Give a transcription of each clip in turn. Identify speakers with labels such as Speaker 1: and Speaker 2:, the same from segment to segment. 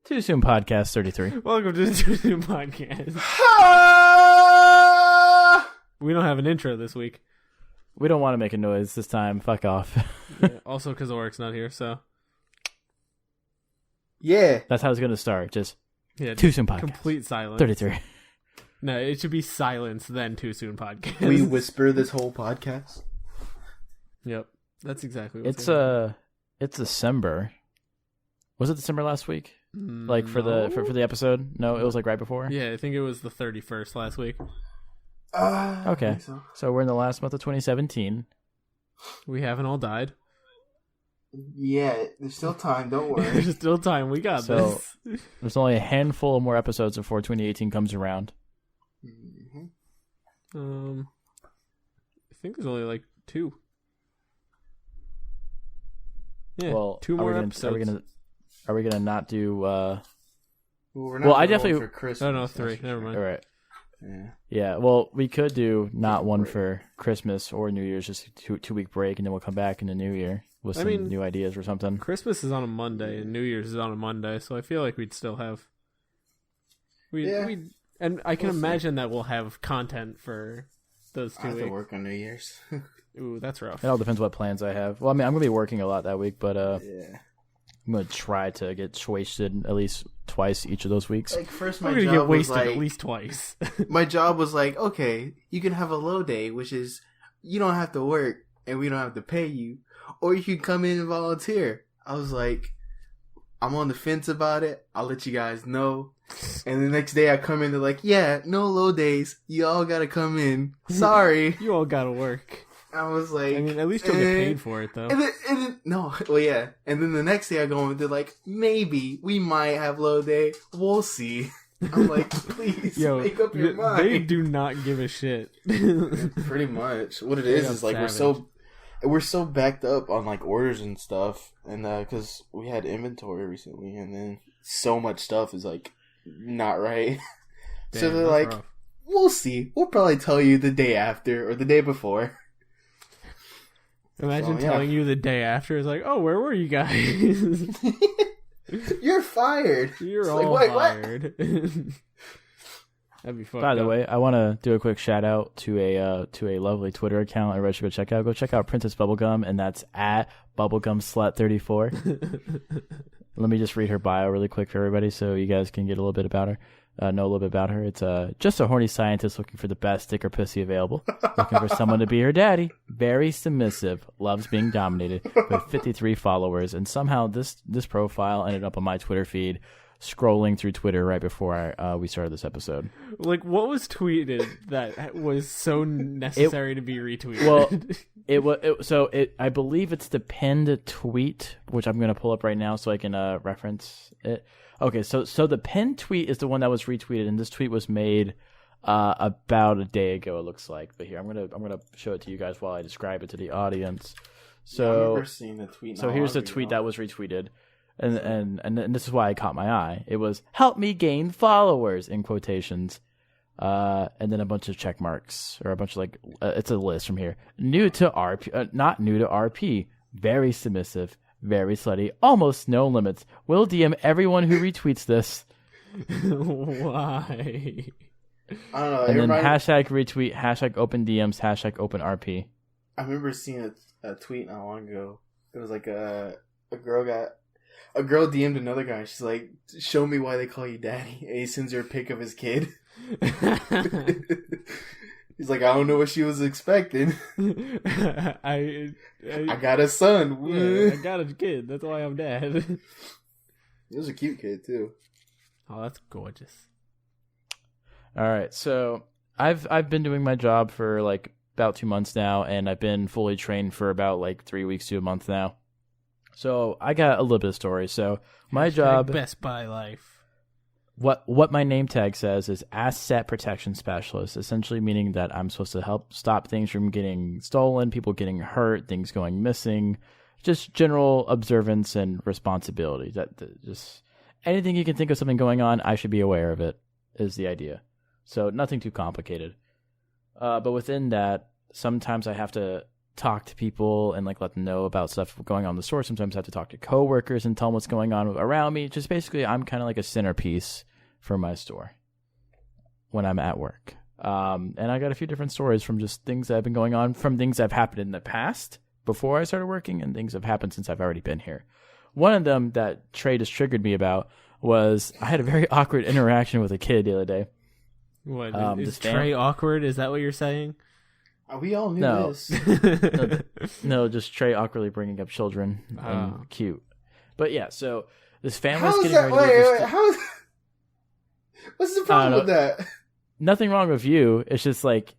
Speaker 1: Too Soon Podcast 33.
Speaker 2: Welcome to the Too Soon Podcast. We don't have an intro this week.
Speaker 1: We don't want to make a noise this time. Fuck off.
Speaker 2: Yeah, also because Auric's not here, so.
Speaker 3: Yeah.
Speaker 1: That's how it's going to start. Just
Speaker 2: Yeah,
Speaker 1: Too Soon Podcast.
Speaker 2: complete silence.
Speaker 1: 33.
Speaker 2: No, it should be silence, then Too Soon Podcast.
Speaker 3: We whisper this whole podcast.
Speaker 2: Yep. That's exactly what
Speaker 1: It's December. Was it December last week? Like for the episode? No, it was like right before?
Speaker 2: Yeah, I think it was the 31st last week.
Speaker 1: Okay. So we're in the last month of 2017.
Speaker 2: We haven't all died.
Speaker 3: Yeah, there's still time. Don't worry.
Speaker 2: There's still time. We got
Speaker 1: So
Speaker 2: this.
Speaker 1: there's only a handful of more episodes before 2018 comes around.
Speaker 3: Mm-hmm.
Speaker 2: I think there's only like 2. Yeah,
Speaker 1: Well,
Speaker 2: 2 more episodes.
Speaker 1: Are we gonna not do?
Speaker 3: We're not
Speaker 1: Well, I
Speaker 3: doing
Speaker 1: definitely-
Speaker 3: one for Christmas.
Speaker 2: Oh, no,
Speaker 3: that's
Speaker 2: 3.
Speaker 3: for
Speaker 2: Never
Speaker 3: sure.
Speaker 2: mind.
Speaker 1: All right.
Speaker 3: Yeah.
Speaker 1: Yeah. Well, we could do not one for Christmas or New Year's, just a 2-week break, and then we'll come back in the New Year with some new ideas or something.
Speaker 2: Christmas is on a Monday and New Year's is on a Monday, so I feel like we'd still have. And I can imagine that we'll have content for those 2
Speaker 3: I have
Speaker 2: weeks.
Speaker 3: to work on New Year's.
Speaker 2: Ooh, that's rough.
Speaker 1: It all depends what plans I have. Well, I mean, I'm gonna be working a lot that week, but
Speaker 3: Yeah.
Speaker 1: I'm gonna try to get wasted at least twice each of those weeks.
Speaker 3: Like first,
Speaker 2: We're
Speaker 3: my
Speaker 2: gonna
Speaker 3: job
Speaker 2: get
Speaker 3: was
Speaker 2: wasted
Speaker 3: like
Speaker 2: at least twice.
Speaker 3: my job was like, okay, you can have a low day, which is you don't have to work and we don't have to pay you, or you can come in and volunteer. I was like, I'm on the fence about it. I'll let you guys know. And the next day I come in, they're like, yeah, no low days. You all gotta come in. Sorry.
Speaker 2: You all gotta work.
Speaker 3: I was like,
Speaker 2: I mean, at least you'll get paid for it, though.
Speaker 3: And then, no, well, yeah. And then the next day I go in, they're like, maybe we might have low day. We'll see. I'm like, please make up your mind.
Speaker 2: They do not give a shit.
Speaker 3: Pretty much. What it is like we're so backed up on like orders and stuff, and because we had inventory recently, and then so much stuff is like not right.
Speaker 2: Damn,
Speaker 3: so they're
Speaker 2: that's
Speaker 3: like,
Speaker 2: rough.
Speaker 3: we'll see. We'll probably tell you the day after or the day before.
Speaker 2: Imagine telling you the day after. It's like, oh, where were you guys?
Speaker 3: You're fired.
Speaker 2: You're
Speaker 3: like,
Speaker 2: all
Speaker 3: wait,
Speaker 2: fired. That'd be fun.
Speaker 1: By the way, I want to do a quick shout out to a lovely Twitter account everybody should go check out. Go check out Princess Bubblegum, and that's at BubblegumSlut34. Let me just read her bio really quick for everybody, so you guys can get a little bit about her. Know a little bit about her. It's just a horny scientist looking for the best dick or pussy available. Looking for someone to be her daddy. Very submissive. Loves being dominated. With 53 followers. And somehow this profile ended up on my Twitter feed, scrolling through Twitter right before we started this episode.
Speaker 2: Like, what was tweeted that was so necessary to be retweeted?
Speaker 1: Well, I believe it's the pinned tweet, which I'm going to pull up right now so I can reference it. Okay, so the pinned tweet is the one that was retweeted, and this tweet was made about a day ago. It looks like, but here I'm gonna show it to you guys while I describe it to the audience. So
Speaker 3: I remember seeing the tweet.
Speaker 1: So here's the tweet that was retweeted, and this is why it caught my eye. It was "help me gain followers" in quotations, and then a bunch of check marks or a bunch of it's a list from here. New to RP, not new to RP, very submissive. Very slutty. Almost no limits. Will DM everyone who retweets this.
Speaker 2: Why?
Speaker 3: I don't know.
Speaker 1: And then hashtag retweet, hashtag open DMs, hashtag open RP.
Speaker 3: I remember seeing a tweet not long ago. It was like a girl DM'd another guy. She's like, show me why they call you daddy. And he sends her a pic of his kid. He's like, I don't know what she was expecting.
Speaker 2: I
Speaker 3: got a son.
Speaker 2: Yeah, I got a kid. That's why I'm dad.
Speaker 3: He was a cute kid too.
Speaker 2: Oh, that's gorgeous.
Speaker 1: All right, so I've been doing my job for like about 2 months now, and I've been fully trained for about like 3 weeks to a month now. So I got a little bit of story. So my job,
Speaker 2: Best Buy life.
Speaker 1: What my name tag says is asset protection specialist, essentially meaning that I'm supposed to help stop things from getting stolen, people getting hurt, things going missing, just general observance and responsibility. That just anything you can think of something going on, I should be aware of it, is the idea. So nothing too complicated. But within that, sometimes I have to talk to people and like let them know about stuff going on in the store. Sometimes I have to talk to coworkers and tell them what's going on around me. Just basically, I'm kind of like a centerpiece for my store when I'm at work. And I got a few different stories from just things that have been going on, from things that have happened in the past before I started working, and things that have happened since I've already been here. One of them that Trey just triggered me about was I had a very awkward interaction with a kid the other day.
Speaker 2: What, is Trey awkward? Is that what you're saying?
Speaker 3: We all knew this.
Speaker 1: No, just Trey awkwardly bringing up children and cute. But yeah, so this family's getting ready
Speaker 3: to what's the problem with that?
Speaker 1: Nothing wrong with you. It's just like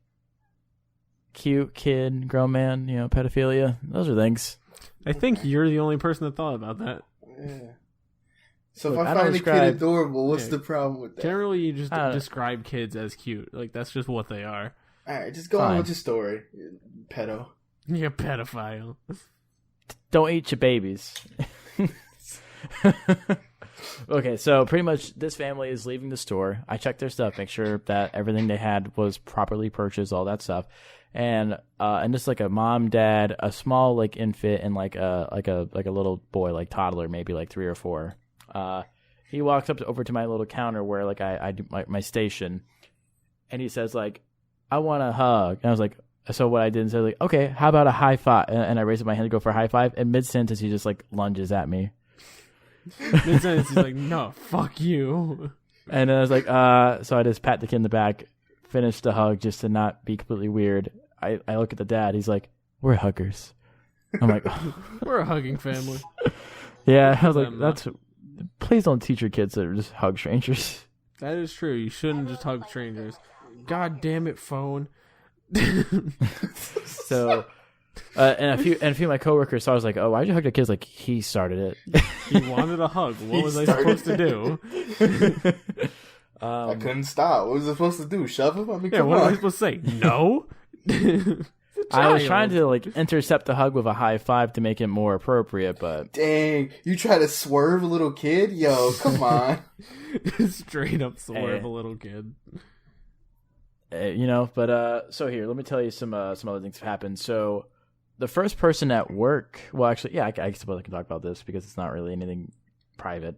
Speaker 1: cute kid, grown man, pedophilia. Those are things.
Speaker 2: I think you're the only person that thought about that.
Speaker 3: Yeah. So look, if I find a kid adorable, what's the problem with that?
Speaker 2: Generally, you just describe kids as cute. Like, that's just what they are.
Speaker 3: All right, just go on with your story, pedo.
Speaker 2: You're a pedophile.
Speaker 1: Don't eat your babies. Okay, so pretty much this family is leaving the store. I checked their stuff, make sure that everything they had was properly purchased, all that stuff. And just like a mom, dad, a small like infant, and like a little boy, like toddler, maybe like 3 or 4. He walks over to my little counter where like I do my station, and he says like, I want a hug. And I was like, so what I did is I was like, okay, how about a high five? And I raised up my hand to go for a high five, and mid-sentence he just like lunges at me.
Speaker 2: Mid-sentence he's like, no, fuck you.
Speaker 1: And then I was like, so I just pat the kid in the back, finished the hug just to not be completely weird. I look at the dad, he's like, we're huggers. I'm like,
Speaker 2: we're a hugging family.
Speaker 1: Yeah, I was like, please don't teach your kids to just hug strangers.
Speaker 2: That is true. You shouldn't just hug strangers. God damn it, phone.
Speaker 1: So, and a few of my coworkers saw. I was like, "Oh, why'd you hug the kids?" Like he started it.
Speaker 2: He wanted a hug. What was I supposed to do?
Speaker 3: I couldn't stop. What was I supposed to do? Shove him? I mean,
Speaker 2: what was I supposed to say? No.
Speaker 1: I was trying to like intercept the hug with a high five to make it more appropriate, but
Speaker 3: dang, you try to swerve a little kid? Yo, come on.
Speaker 2: Straight up swerve a little kid.
Speaker 1: But so here, let me tell you some other things have happened. So the first person at work, well, actually, yeah, I suppose I can talk about this because it's not really anything private.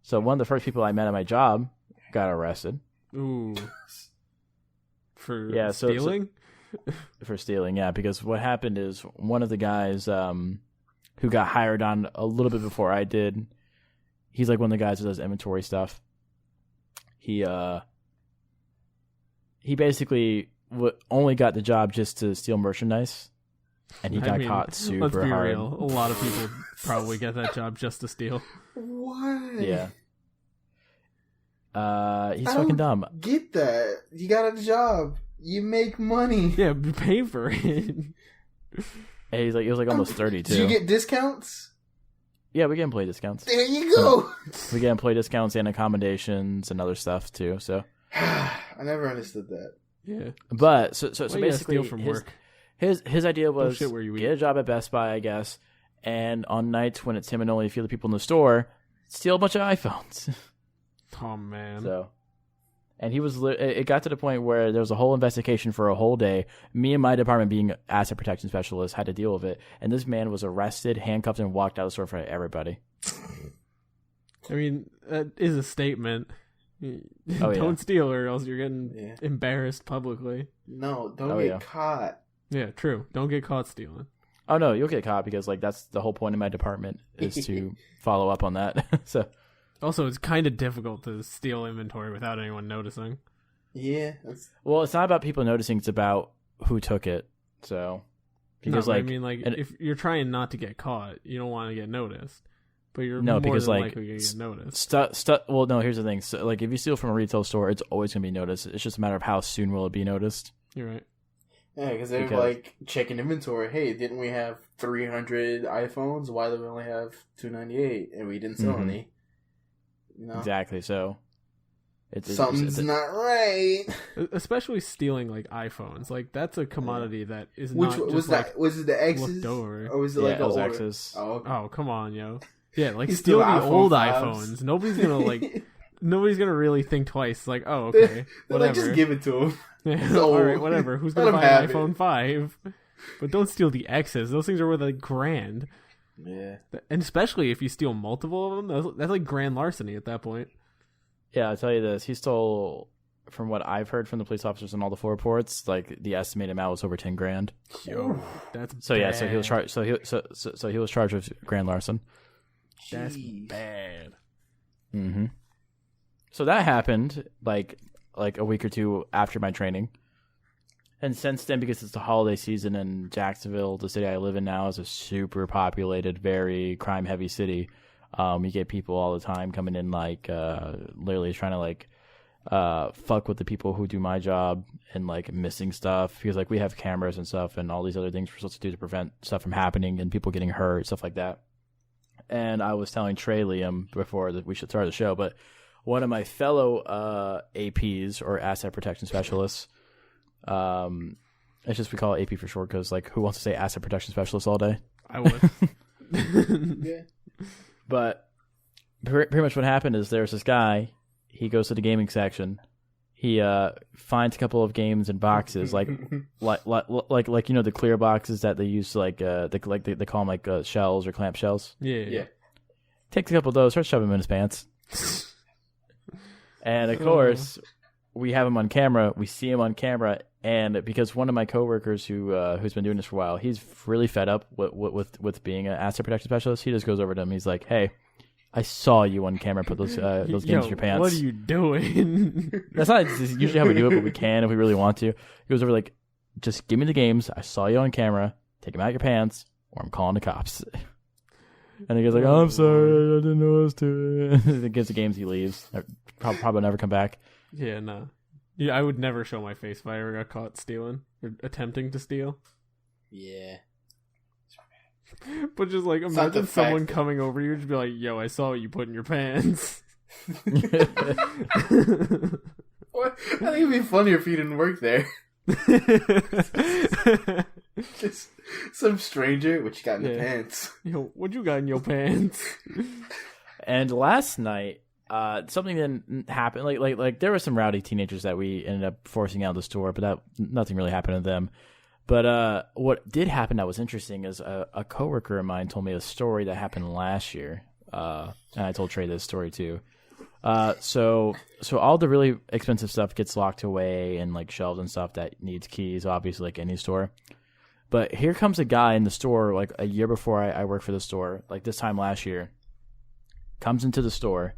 Speaker 1: So one of the first people I met at my job got arrested.
Speaker 2: Ooh. For
Speaker 1: stealing? For stealing, yeah, because what happened is one of the guys who got hired on a little bit before I did, he's like one of the guys who does inventory stuff. He basically only got the job just to steal merchandise, and he got caught super hard. Let's be
Speaker 2: real. A lot of people probably get that job just to steal.
Speaker 3: What?
Speaker 1: Yeah. He's fucking dumb.
Speaker 3: Get that. You got a job. You make money.
Speaker 2: Yeah, pay for it.
Speaker 1: And he was like almost 30 too.
Speaker 3: Do you get discounts?
Speaker 1: Yeah, we get employee discounts.
Speaker 3: There you go.
Speaker 1: We get employee discounts and accommodations and other stuff too. So
Speaker 3: I never understood that.
Speaker 2: Yeah,
Speaker 1: but so basically,
Speaker 2: steal from work.
Speaker 1: His idea was
Speaker 2: where you
Speaker 1: get a job at Best Buy, I guess, and on nights when it's him and only a few of the people in the store, steal a bunch of iPhones.
Speaker 2: Oh man!
Speaker 1: So, and it got to the point where there was a whole investigation for a whole day. Me and my department, being asset protection specialists, had to deal with it. And this man was arrested, handcuffed, and walked out of the store in front of everybody.
Speaker 2: I mean, that is a statement. Don't steal or else you're getting embarrassed publicly.
Speaker 3: No, don't get caught.
Speaker 2: Yeah, true. Don't get caught stealing.
Speaker 1: Oh no, you'll get caught because that's the whole point of my department is to follow up on that. So
Speaker 2: also, it's kind of difficult to steal inventory without anyone noticing.
Speaker 3: Yeah.
Speaker 1: Well, it's not about people noticing; it's about who took it. So
Speaker 2: because if you're trying not to get caught, you don't want to get noticed. But you're more than likely going to get noticed.
Speaker 1: Well, no, here's the thing. So, if you steal from a retail store, it's always going to be noticed. It's just a matter of how soon will it be noticed.
Speaker 2: You're right.
Speaker 3: Yeah, because they're checking inventory. Hey, didn't we have 300 iPhones? Why do we only have 298 and we didn't sell any?
Speaker 1: Exactly. So
Speaker 3: something's not right.
Speaker 2: Especially stealing iPhones. That's a commodity that is
Speaker 3: Which
Speaker 2: not
Speaker 3: was
Speaker 2: just
Speaker 3: that? Was it the X's?
Speaker 2: Or
Speaker 3: was it
Speaker 1: it was X's?
Speaker 3: Oh, okay.
Speaker 2: Oh, come on, yo. Yeah, steal the old iPhones. Nobody's gonna nobody's gonna really think twice. Like, oh, okay, whatever.
Speaker 3: Just give it to him.
Speaker 2: Yeah, all right, whatever. Who's gonna buy an iPhone 5? But don't steal the X's. Those things are worth like $1,000.
Speaker 3: Yeah.
Speaker 2: And especially if you steal multiple of them, that's like grand larceny at that point.
Speaker 1: Yeah, I'll tell you this. He stole, from what I've heard from the police officers and all the full reports, like the estimated amount was over $10,000.
Speaker 2: Yo, that's
Speaker 1: so
Speaker 2: bad.
Speaker 1: yeah. So he was charged. So he was charged with grand larceny.
Speaker 2: That's bad.
Speaker 1: Mm-hmm. So that happened like a week or two after my training. And since then, because it's the holiday season in Jacksonville, the city I live in now is a super populated, very crime-heavy city. You get people all the time coming in, like, literally trying to, like, fuck with the people who do my job and, like, missing stuff. Because, like, we have cameras and stuff and all these other things we're supposed to do to prevent stuff from happening and people getting hurt, stuff like that. And I was telling Trey Liam before that we should start the show, but one of my fellow APs, or Asset Protection Specialists, it's just we call it AP for short because, like, who wants to say Asset Protection Specialist all day?
Speaker 2: I would.
Speaker 3: Yeah.
Speaker 1: But pretty much what happened is there's this guy. He goes to the gaming section. He finds a couple of games in boxes, like you know, the clear boxes that they use to, like they call them like shells or clamp shells.
Speaker 2: Yeah.
Speaker 1: Takes a couple of those, starts shoving them in his pants. And of course, we have him on camera. We see him on camera, and because one of my coworkers who's been doing this for a while, he's really fed up with being an asset protection specialist. He just goes over to him. He's like, "Hey, I saw you on camera put those games in your pants.
Speaker 2: What are you doing?"
Speaker 1: That's not usually how we do it, but we can if we really want to. He goes over like, "Just give me the games. I saw you on camera. Take them out of your pants, or I'm calling the cops." And he goes like, "Oh, I'm sorry, I didn't know I was doing it." He gives the games, he leaves. Probably never come back.
Speaker 2: Yeah, no. Yeah, I would never show my face if I ever got caught stealing or attempting to steal.
Speaker 3: Yeah.
Speaker 2: But just like imagine someone coming over you and just be like, "Yo, I saw what you put in your pants."
Speaker 3: What? I think it'd be funnier if you didn't work there. Just some stranger, what you got in the pants?
Speaker 2: Yo, what you got in your pants?
Speaker 1: And last night, something didn't happen. Like there were some rowdy teenagers that we ended up forcing out of the store, but nothing really happened to them. But what did happen that was interesting is a coworker of mine told me a story that happened last year, and I told Trey this story too. So all the really expensive stuff gets locked away in like shelves and stuff that needs keys, obviously, like any store. But here comes a guy in the store, like a year before I worked for the store, like this time last year, comes into the store,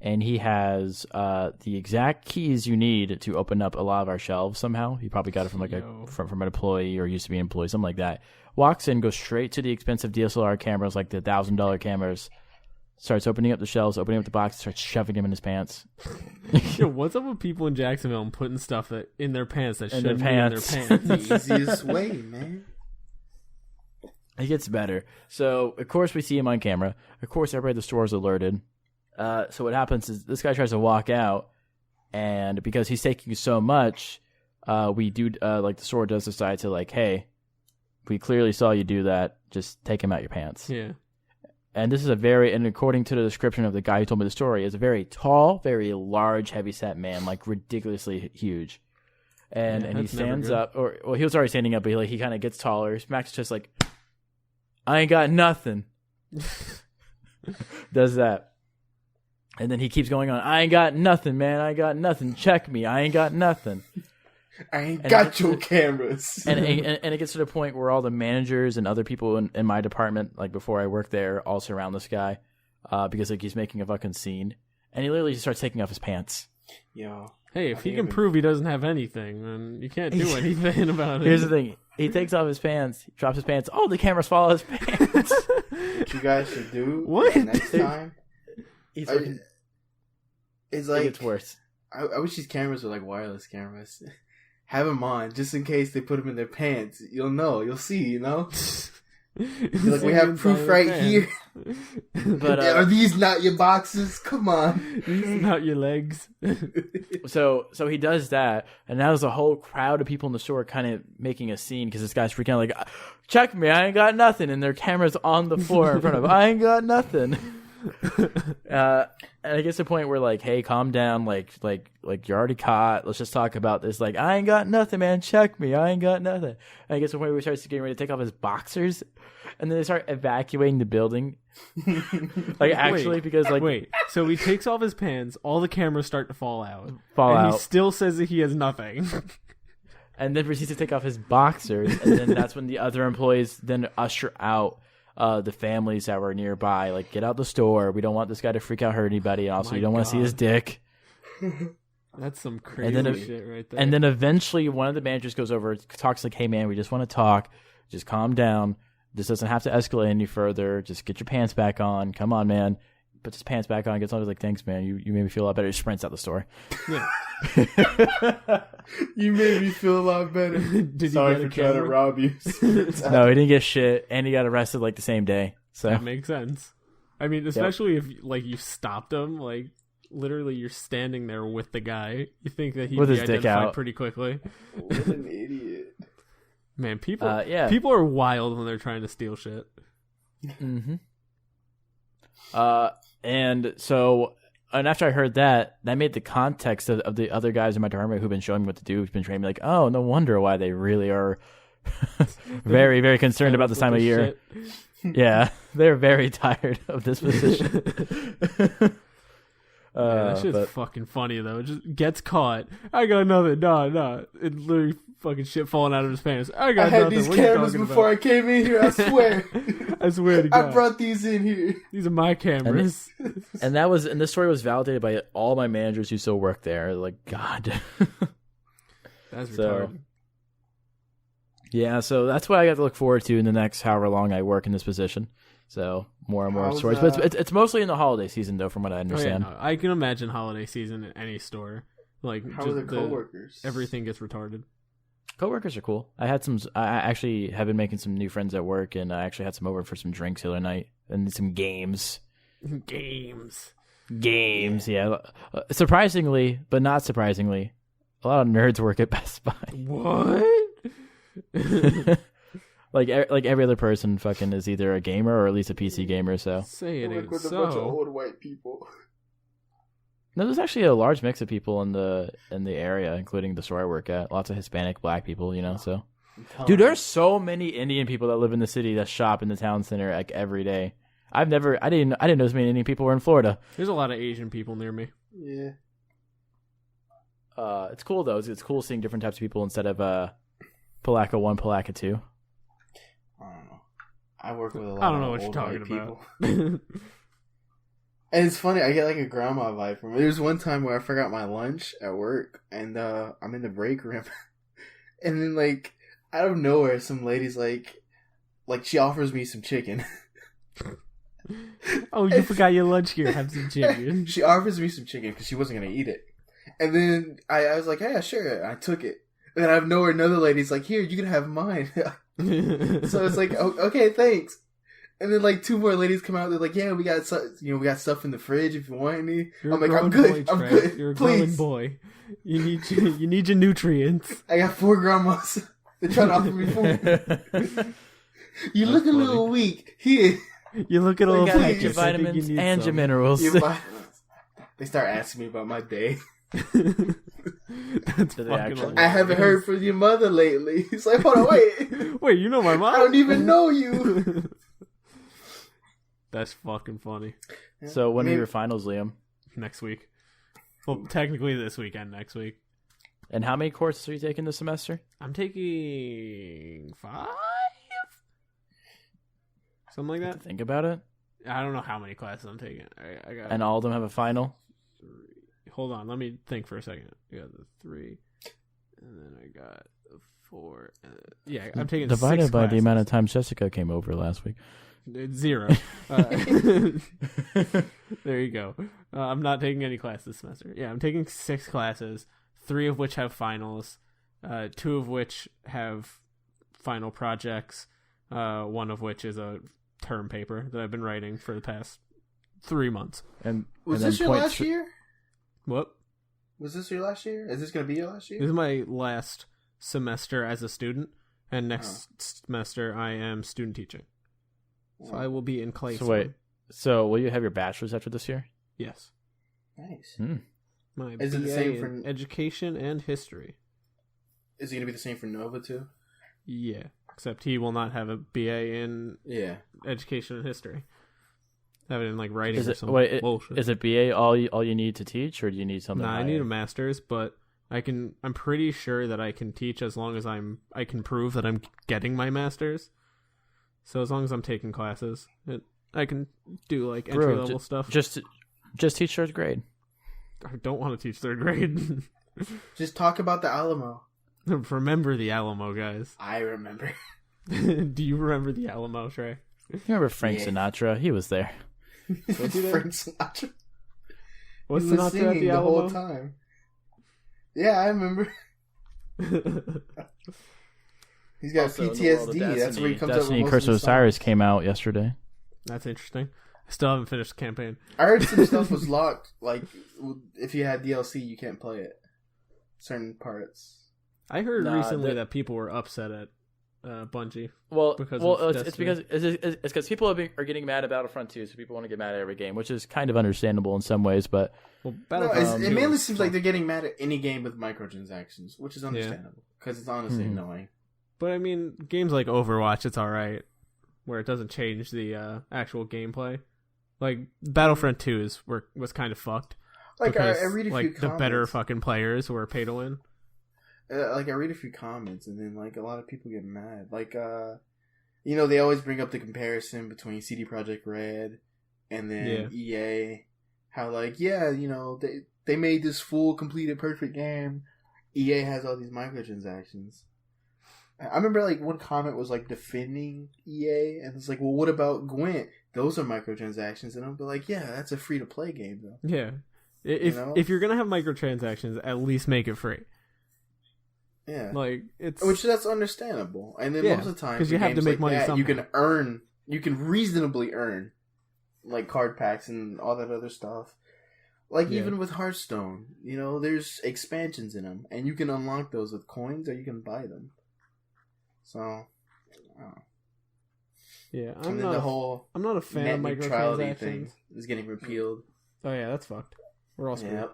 Speaker 1: and he has the exact keys you need to open up a lot of our shelves somehow. He probably got it from like from an employee or used to be an employee, something like that. Walks in, goes straight to the expensive DSLR cameras, like the $1,000 cameras. Starts opening up the shelves, opening up the box, starts shoving them in his pants.
Speaker 2: Yo, what's up with people in Jacksonville and putting stuff in their pants that shouldn't be in their pants?
Speaker 3: The easiest way, man.
Speaker 1: It gets better. So, of course, we see him on camera. Of course, everybody at the store is alerted. So what happens is this guy tries to walk out, and because he's taking so much, we do like the store does decide to like, hey, we clearly saw you do that. Just take him out your pants.
Speaker 2: Yeah.
Speaker 1: And this is and according to the description of the guy who told me the story, is a very tall, very large, heavy-set man, like ridiculously huge. And he stands up, well, he was already standing up, but he kind of gets taller. Max just like, I ain't got nothing. Does that. And then he keeps going on, I ain't got nothing, man. I ain't got nothing. Check me. I ain't got nothing.
Speaker 3: I ain't got your cameras.
Speaker 1: And it gets to the point where all the managers and other people in my department, like before I worked there, all surround this guy because like he's making a fucking scene. And he literally just starts taking off his pants.
Speaker 3: Yo.
Speaker 2: Hey, if he can prove he doesn't have anything, then you can't do anything about it.
Speaker 1: Here's the thing. He takes off his pants, he drops his pants. Oh, the cameras follow his pants.
Speaker 3: What you guys should do
Speaker 2: what?
Speaker 3: Next time.
Speaker 1: It's
Speaker 3: like,
Speaker 1: it gets worse.
Speaker 3: I wish these cameras were like wireless cameras. Have them on, just in case they put them in their pants. You'll know. You'll see, you know? Like, we have proof right here. But are these not your boxes? Come on.
Speaker 2: These are not your legs.
Speaker 1: So he does that, and now there's a whole crowd of people in the store kind of making a scene because this guy's freaking out like, check me, I ain't got nothing. And their camera's on the floor in front of him. I ain't got nothing. And I guess the point where like, hey, calm down, like you're already caught. Let's just talk about this. Like, I ain't got nothing, man. Check me. I ain't got nothing. And I guess the point where he starts getting ready to take off his boxers, and then they start evacuating the building. Like, actually, because like,
Speaker 2: wait. So he takes off his pants. All the cameras start to fall out.
Speaker 1: And
Speaker 2: he still says that he has nothing.
Speaker 1: And then proceeds to take off his boxers, and then that's when the other employees then usher out the families that were nearby. Like, get out the store. We don't want this guy to freak out, hurt anybody. And also, you don't want to see his dick.
Speaker 2: That's some crazy shit right there.
Speaker 1: And then eventually, one of the managers goes over, talks like, "Hey, man, we just want to talk. Just calm down. This doesn't have to escalate any further. Just get your pants back on. Come on, man." Puts his pants back on. Gets on. He's like, "Thanks, man. You made me feel a lot better." He sprints out the store.
Speaker 2: Yeah.
Speaker 3: You made me feel a lot better. Sorry for trying to rob you.
Speaker 1: No, he didn't get shit, and he got arrested like the same day. So
Speaker 2: that makes sense. I mean, especially if like you stopped him, like literally you're standing there with the guy. You think that he'd
Speaker 1: with
Speaker 2: be
Speaker 1: his dick
Speaker 2: identified
Speaker 1: out
Speaker 2: pretty quickly.
Speaker 3: What an idiot.
Speaker 2: Man, people are wild when they're trying to steal shit.
Speaker 1: Mm-hmm. And after I heard that made the context of the other guys in my department who've been showing me what to do, who've been training me, like, oh, no wonder why they really are very, very concerned about this time of year. Yeah, they're very tired of this position.
Speaker 2: That shit's fucking funny, though. It just gets caught. I got nothing. No. It literally fucking shit falling out of his pants. I had
Speaker 3: these cameras before I came in here, I swear.
Speaker 2: I swear to God.
Speaker 3: I brought these in here.
Speaker 2: These are my cameras.
Speaker 1: And this story was validated by all my managers who still work there. Like, God.
Speaker 2: That's retarded.
Speaker 1: Yeah, so that's what I got to look forward to in the next however long I work in this position. So more and more stories. But it's mostly in the holiday season, though, from what I understand.
Speaker 2: Oh, yeah, no, I can imagine holiday season in any store. Like,
Speaker 3: how are the coworkers?
Speaker 2: Everything gets retarded.
Speaker 1: Coworkers are cool. I actually have been making some new friends at work, and I actually had some over for some drinks the other night and some games.
Speaker 2: Games,
Speaker 1: yeah. Surprisingly, but not surprisingly, a lot of nerds work at Best Buy.
Speaker 2: What?
Speaker 1: like every other person fucking is either a gamer or at least a PC gamer. So
Speaker 2: say it ain't
Speaker 3: with a bunch of old white people.
Speaker 1: No, there's actually a large mix of people in the area, including the store I work at. Lots of Hispanic, Black people, So, dude, there's so many Indian people that live in the city that shop in the town center like every day. I didn't know as many Indian people were in Florida.
Speaker 2: There's a lot of Asian people near me.
Speaker 3: Yeah.
Speaker 1: It's cool though. It's cool seeing different types of people instead of Palaca 1, Palaca 2.
Speaker 3: I don't know. I work with a lot.
Speaker 2: I don't know
Speaker 3: of
Speaker 2: what you're talking
Speaker 3: people.
Speaker 2: about.
Speaker 3: And it's funny, I get like a grandma vibe from it. There was one time where I forgot my lunch at work, and I'm in the break room, and then like out of nowhere, some lady's like she offers me some chicken.
Speaker 2: Oh, you forgot your lunch here. Have some chicken.
Speaker 3: She offers me some chicken because she wasn't gonna eat it, and then I was like, yeah, sure. I took it, and then out of nowhere, another lady's like, here, you can have mine. So it's like, okay, thanks. And then like two more ladies come out. They're like, "Yeah, we got stuff in the fridge if you want any." I'm like, "I'm good. I'm good.
Speaker 2: You're a
Speaker 3: Please,
Speaker 2: growing boy. You need your nutrients."
Speaker 3: I got 4 grandmas. They're trying to offer me food. You look a little weak. Here,
Speaker 2: you look a little
Speaker 1: weak. Your vitamins and your minerals.
Speaker 3: They start asking me about my day.
Speaker 2: That's fucking
Speaker 3: I haven't heard from your mother lately. He's like, hold on, wait,
Speaker 2: you know my mom?
Speaker 3: I don't even know you.
Speaker 2: That's fucking funny.
Speaker 1: So when are your finals, Liam?
Speaker 2: Next week. Well, technically this weekend, next week.
Speaker 1: And how many courses are you taking this semester?
Speaker 2: I'm taking 5? Something like that.
Speaker 1: Think about it.
Speaker 2: I don't know how many classes I'm taking. I got.
Speaker 1: And all of them have a final?
Speaker 2: 3. Hold on, let me think for a second. I got the 3, and then I got the 4. Yeah, I'm taking
Speaker 1: divided
Speaker 2: 6
Speaker 1: by
Speaker 2: classes.
Speaker 1: The amount of time Jessica came over last week.
Speaker 2: It's 0. There you go. I'm not taking any class this semester. Yeah, I'm taking 6 classes, 3 of which have finals, 2 of which have final projects, 1 of which is a term paper that I've been writing for the past 3 months.
Speaker 3: And was this your last year?
Speaker 2: What?
Speaker 3: Was this your last year? Is this going to be your last year?
Speaker 2: This is my last semester as a student, and next semester I am student teaching. So I will be in clay.
Speaker 1: So wait, So, will you have your bachelor's after this year?
Speaker 2: Yes.
Speaker 3: Nice.
Speaker 2: My
Speaker 3: Is it
Speaker 2: BA
Speaker 3: the same
Speaker 2: in
Speaker 3: for
Speaker 2: education and history.
Speaker 3: Is it gonna be the same for Nova too?
Speaker 2: Yeah, except he will not have a BA in education and history. Have it in like writing or something. Bullshit.
Speaker 1: Is it BA all you need to teach, or do you need something?
Speaker 2: Nah, I need a master's, but I'm pretty sure that I can teach as long as I can prove that I'm getting my master's. So as long as I'm taking classes, I can do like entry level stuff.
Speaker 1: Just teach third grade.
Speaker 2: I don't want to teach third grade.
Speaker 3: Just talk about the Alamo.
Speaker 2: Remember the Alamo, guys.
Speaker 3: I remember.
Speaker 2: Do you remember the Alamo, Trey?
Speaker 1: You remember Frank Sinatra? He was there.
Speaker 3: Frank Sinatra.
Speaker 2: Was Sinatra at the Alamo?
Speaker 3: Whole time. Yeah, I remember. He's got PTSD. That's where he comes up with most
Speaker 1: Curse
Speaker 3: of
Speaker 1: of
Speaker 3: his
Speaker 1: Osiris
Speaker 3: songs.
Speaker 1: came out yesterday.
Speaker 2: That's interesting. I still haven't finished the campaign.
Speaker 3: I heard some stuff was locked. Like, if you had DLC, you can't play it. Certain parts.
Speaker 2: I heard recently that people were upset at Bungie.
Speaker 1: Well,
Speaker 2: it's
Speaker 1: because people are getting mad at Battlefront 2, so people want to get mad at every game, which is kind of understandable in some ways. But
Speaker 3: it mainly seems like they're getting mad at any game with microtransactions, which is understandable because it's honestly annoying.
Speaker 2: But I mean, games like Overwatch, it's all right, where it doesn't change the actual gameplay. Like Battlefront 2 was kind of fucked.
Speaker 3: Like
Speaker 2: because,
Speaker 3: I read a few comments.
Speaker 2: The better fucking players were pay to win.
Speaker 3: Like I read a few comments, and then like a lot of people get mad. Like they always bring up the comparison between CD Projekt Red and then EA. How like they made this full completed perfect game. EA has all these microtransactions. I remember like one comment was like defending EA, and it's like, well, what about Gwent? Those are microtransactions, and I'll be like, yeah, that's a free to play game though.
Speaker 2: Yeah, if you're gonna have microtransactions, at least make it free.
Speaker 3: Yeah,
Speaker 2: like it's
Speaker 3: that's understandable, and then most of the time
Speaker 2: because you have to make money.
Speaker 3: You can reasonably earn like card packs and all that other stuff. Like even with Hearthstone, there's expansions in them, and you can unlock those with coins, or you can buy them. So, I'm not a fan of neutrality thing
Speaker 2: microtransactions.
Speaker 3: Is getting repealed.
Speaker 2: Oh yeah, that's fucked. We're all screwed.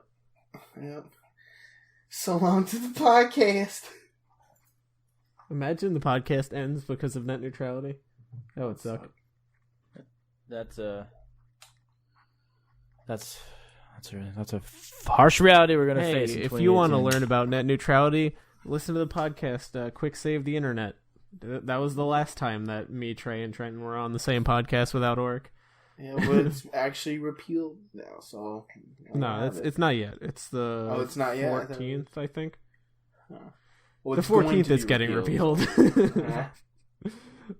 Speaker 3: Yep. So long to the podcast.
Speaker 2: Imagine the podcast ends because of net neutrality. That would suck.
Speaker 1: That's a harsh reality we're gonna face.
Speaker 2: If you want to learn about net neutrality, listen to the podcast. Quick Save the Internet. That was the last time that me, Trey, and Trenton were on the same podcast without Auric.
Speaker 3: Yeah, but it's actually repealed now, so...
Speaker 2: No, it's not yet. It's the
Speaker 3: it's not yet?
Speaker 2: 14th, I think.
Speaker 3: Well,
Speaker 2: the 14th is getting repealed.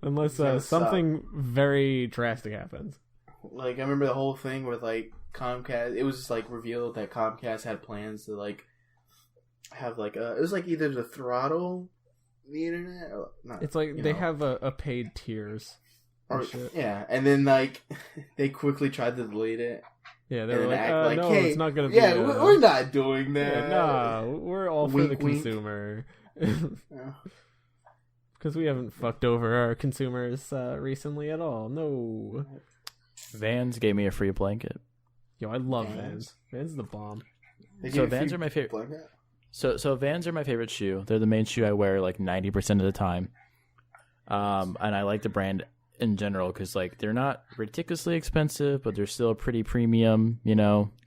Speaker 2: Unless something very drastic happens.
Speaker 3: Like, I remember the whole thing with, like, Comcast... It was just, like, revealed that Comcast had plans to, like, have, like, it was, like, either to throttle the internet or not.
Speaker 2: It's like they have a paid tiers.
Speaker 3: Yeah, and then like they quickly tried to delete it.
Speaker 2: Yeah, they were like, no,
Speaker 3: hey,
Speaker 2: it's not gonna be.
Speaker 3: Yeah, we're not doing that.
Speaker 2: Yeah, no, we're all for the consumer. Because we haven't fucked over our consumers recently at all. No.
Speaker 1: Vans gave me a free blanket.
Speaker 2: Yo, I love Vans. Vans is the bomb.
Speaker 1: So Vans are my favorite. Blanket? So Vans are my favorite shoe. They're the main shoe I wear like 90% of the time. And I like the brand in general because like they're not ridiculously expensive, but they're still pretty premium.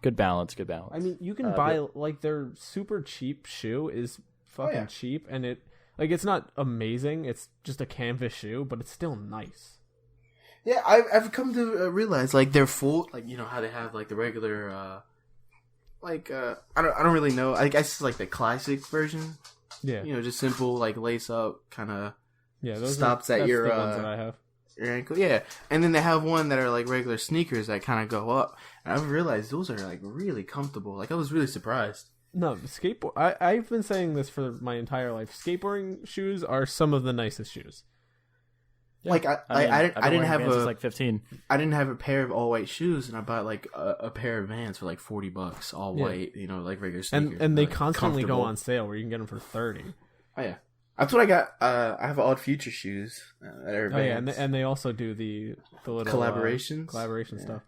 Speaker 1: Good balance.
Speaker 2: I mean, you can buy like their super cheap shoe is fucking cheap, and it's not amazing. It's just a canvas shoe, but it's still nice.
Speaker 3: Yeah, I've come to realize like they're full, like how they have like the regular. I don't really know. I guess it's like the classic version.
Speaker 2: Yeah.
Speaker 3: Just simple like lace up kind of.
Speaker 2: Yeah,
Speaker 3: stops at your
Speaker 2: the ones that I have.
Speaker 3: Your ankle. Yeah, and then they have one that are like regular sneakers that kind of go up. And I've realized those are like really comfortable. Like I was really surprised.
Speaker 2: No, skateboard. I've been saying this for my entire life. Skateboarding shoes are some of the nicest shoes.
Speaker 3: Yeah. Like I didn't have
Speaker 1: like 15.
Speaker 3: I didn't have a pair of all white shoes, and I bought like a pair of Vans for like $40, all white. Like regular sneakers.
Speaker 2: And they constantly go on sale where you can get them for $30.
Speaker 3: Oh yeah. That's what I got. I have Odd Future shoes that are Vans.
Speaker 2: and they also do the little
Speaker 3: collaboration
Speaker 2: stuff.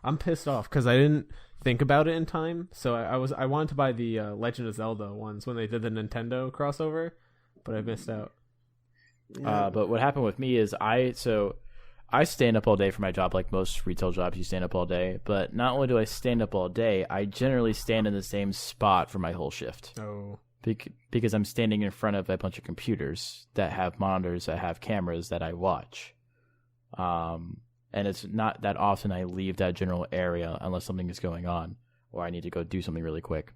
Speaker 2: I'm pissed off because I didn't think about it in time. So I wanted to buy the Legend of Zelda ones when they did the Nintendo crossover, but I missed out.
Speaker 1: Yeah. But what happened with me is I stand up all day for my job, like most retail jobs. You stand up all day, but not only do I stand up all day, I generally stand in the same spot for my whole shift.
Speaker 2: Oh.
Speaker 1: Because I'm standing in front of a bunch of computers that have monitors that have cameras that I watch. And it's not that often I leave that general area unless something is going on or I need to go do something really quick.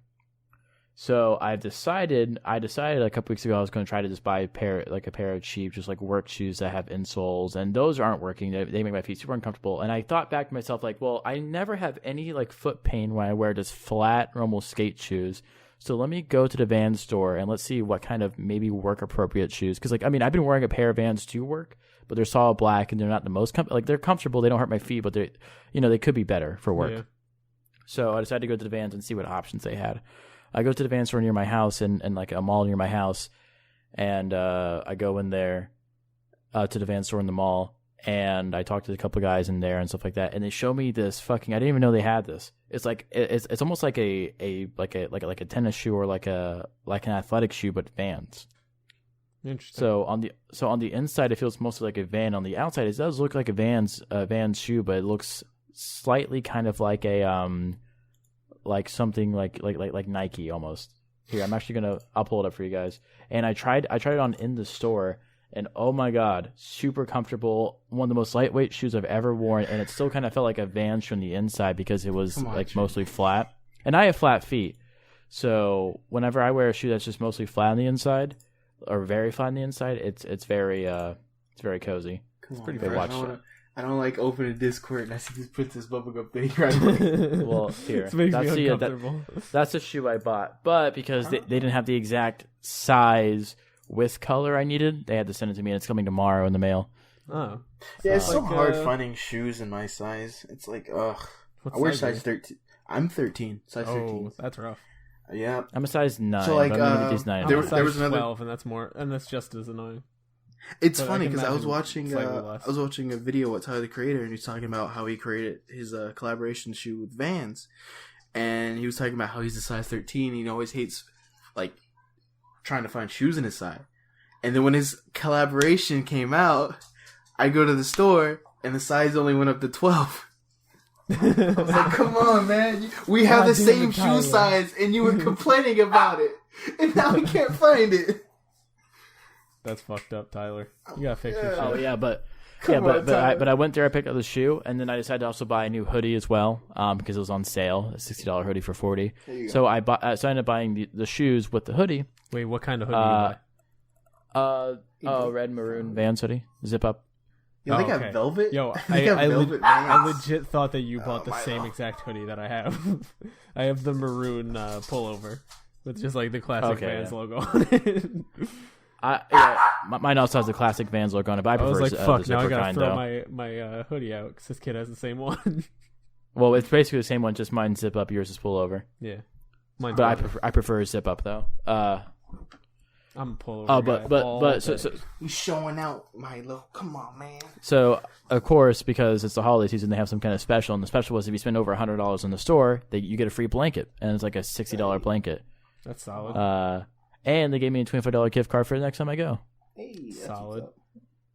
Speaker 1: So I decided a couple weeks ago I was going to try to just buy a pair of cheap, just like work shoes that have insoles, and those aren't working. They make my feet super uncomfortable. And I thought back to myself, like, well, I never have any like foot pain when I wear just flat, normal skate shoes. So let me go to the Vans store and let's see what kind of maybe work appropriate shoes. Because like, I mean, I've been wearing a pair of Vans to work, but they're solid black and they're not the most they're comfortable. They don't hurt my feet, but they could be better for work. Yeah. So I decided to go to the Vans and see what options they had. I go to the Vans store near my house and like a mall near my house, and I go in there to the Vans store in the mall, and I talk to a couple of guys in there and stuff like that, and they show me this fucking. I didn't even know they had this. It's like it's almost like a tennis shoe or like an athletic shoe, but Vans.
Speaker 2: Interesting.
Speaker 1: So on the inside it feels mostly like a Van. On the outside it does look like a Vans shoe, but it looks slightly kind of like a like something like Nike almost. Here, I'll pull it up for you guys. And I tried it on in the store, and oh my god, super comfortable. One of the most lightweight shoes I've ever worn, and it still kind of felt like a Vans shoe on the inside because it was mostly flat. And I have flat feet, so whenever I wear a shoe that's just mostly flat on the inside or very flat on the inside, it's very cozy.
Speaker 3: It's pretty fresh. I don't like open a Discord and I see this Princess Bubblegum thing right away.
Speaker 1: Well, here. That's a shoe I bought. But because they didn't have the exact size with color I needed, they had to send it to me, and it's coming tomorrow in the mail.
Speaker 2: Oh.
Speaker 3: Yeah, it's so hard finding shoes in my size. It's like, ugh. I wear size 13. I'm 13. Size 13.
Speaker 2: Oh, that's rough.
Speaker 3: Yeah.
Speaker 1: I'm a size 9.
Speaker 3: So, like,
Speaker 1: but I'm these 9.
Speaker 2: There was another 12, and that's just as annoying.
Speaker 3: It's funny because I was watching a video with Tyler the Creator, and he's talking about how he created his collaboration shoe with Vans, and he was talking about how he's a size 13 and he always hates like trying to find shoes in his size. And then when his collaboration came out, I go to the store and the size only went up to 12. I was like, come on, man, we have the same shoe size and you were complaining about it, and now we can't find it.
Speaker 2: That's fucked up, Tyler. You gotta fix your shit.
Speaker 1: Oh yeah, but I went there. I picked up the shoe, and then I decided to also buy a new hoodie as well, because it was on sale, a $60 hoodie for $40. So I ended up buying the shoes with the hoodie.
Speaker 2: Wait, what kind of hoodie did you buy?
Speaker 1: Red maroon Vans hoodie, zip up.
Speaker 3: Yo, they got velvet.
Speaker 2: Yo, I legit thought that you bought the same exact hoodie that I have. I have the maroon pullover with just like the classic Vans logo on it.
Speaker 1: Mine also has the classic Vans logo on it, but I prefer
Speaker 2: was like, fuck, now I gotta
Speaker 1: kind,
Speaker 2: throw
Speaker 1: though.
Speaker 2: my hoodie out because this kid has the same one.
Speaker 1: Well, it's basically the same one, just mine zip up, yours is pull over.
Speaker 2: Yeah,
Speaker 1: but I prefer zip up though.
Speaker 2: I'm a pullover.
Speaker 1: But so
Speaker 3: you showing out, Milo? Come on, man.
Speaker 1: So of course, because it's the holiday season, they have some kind of special, and the special was if you spend over $100 in the store, you get a free blanket, and it's like a $60 blanket.
Speaker 2: That's solid.
Speaker 1: And they gave me a $25 gift card for the next time I go.
Speaker 3: Hey,
Speaker 2: solid.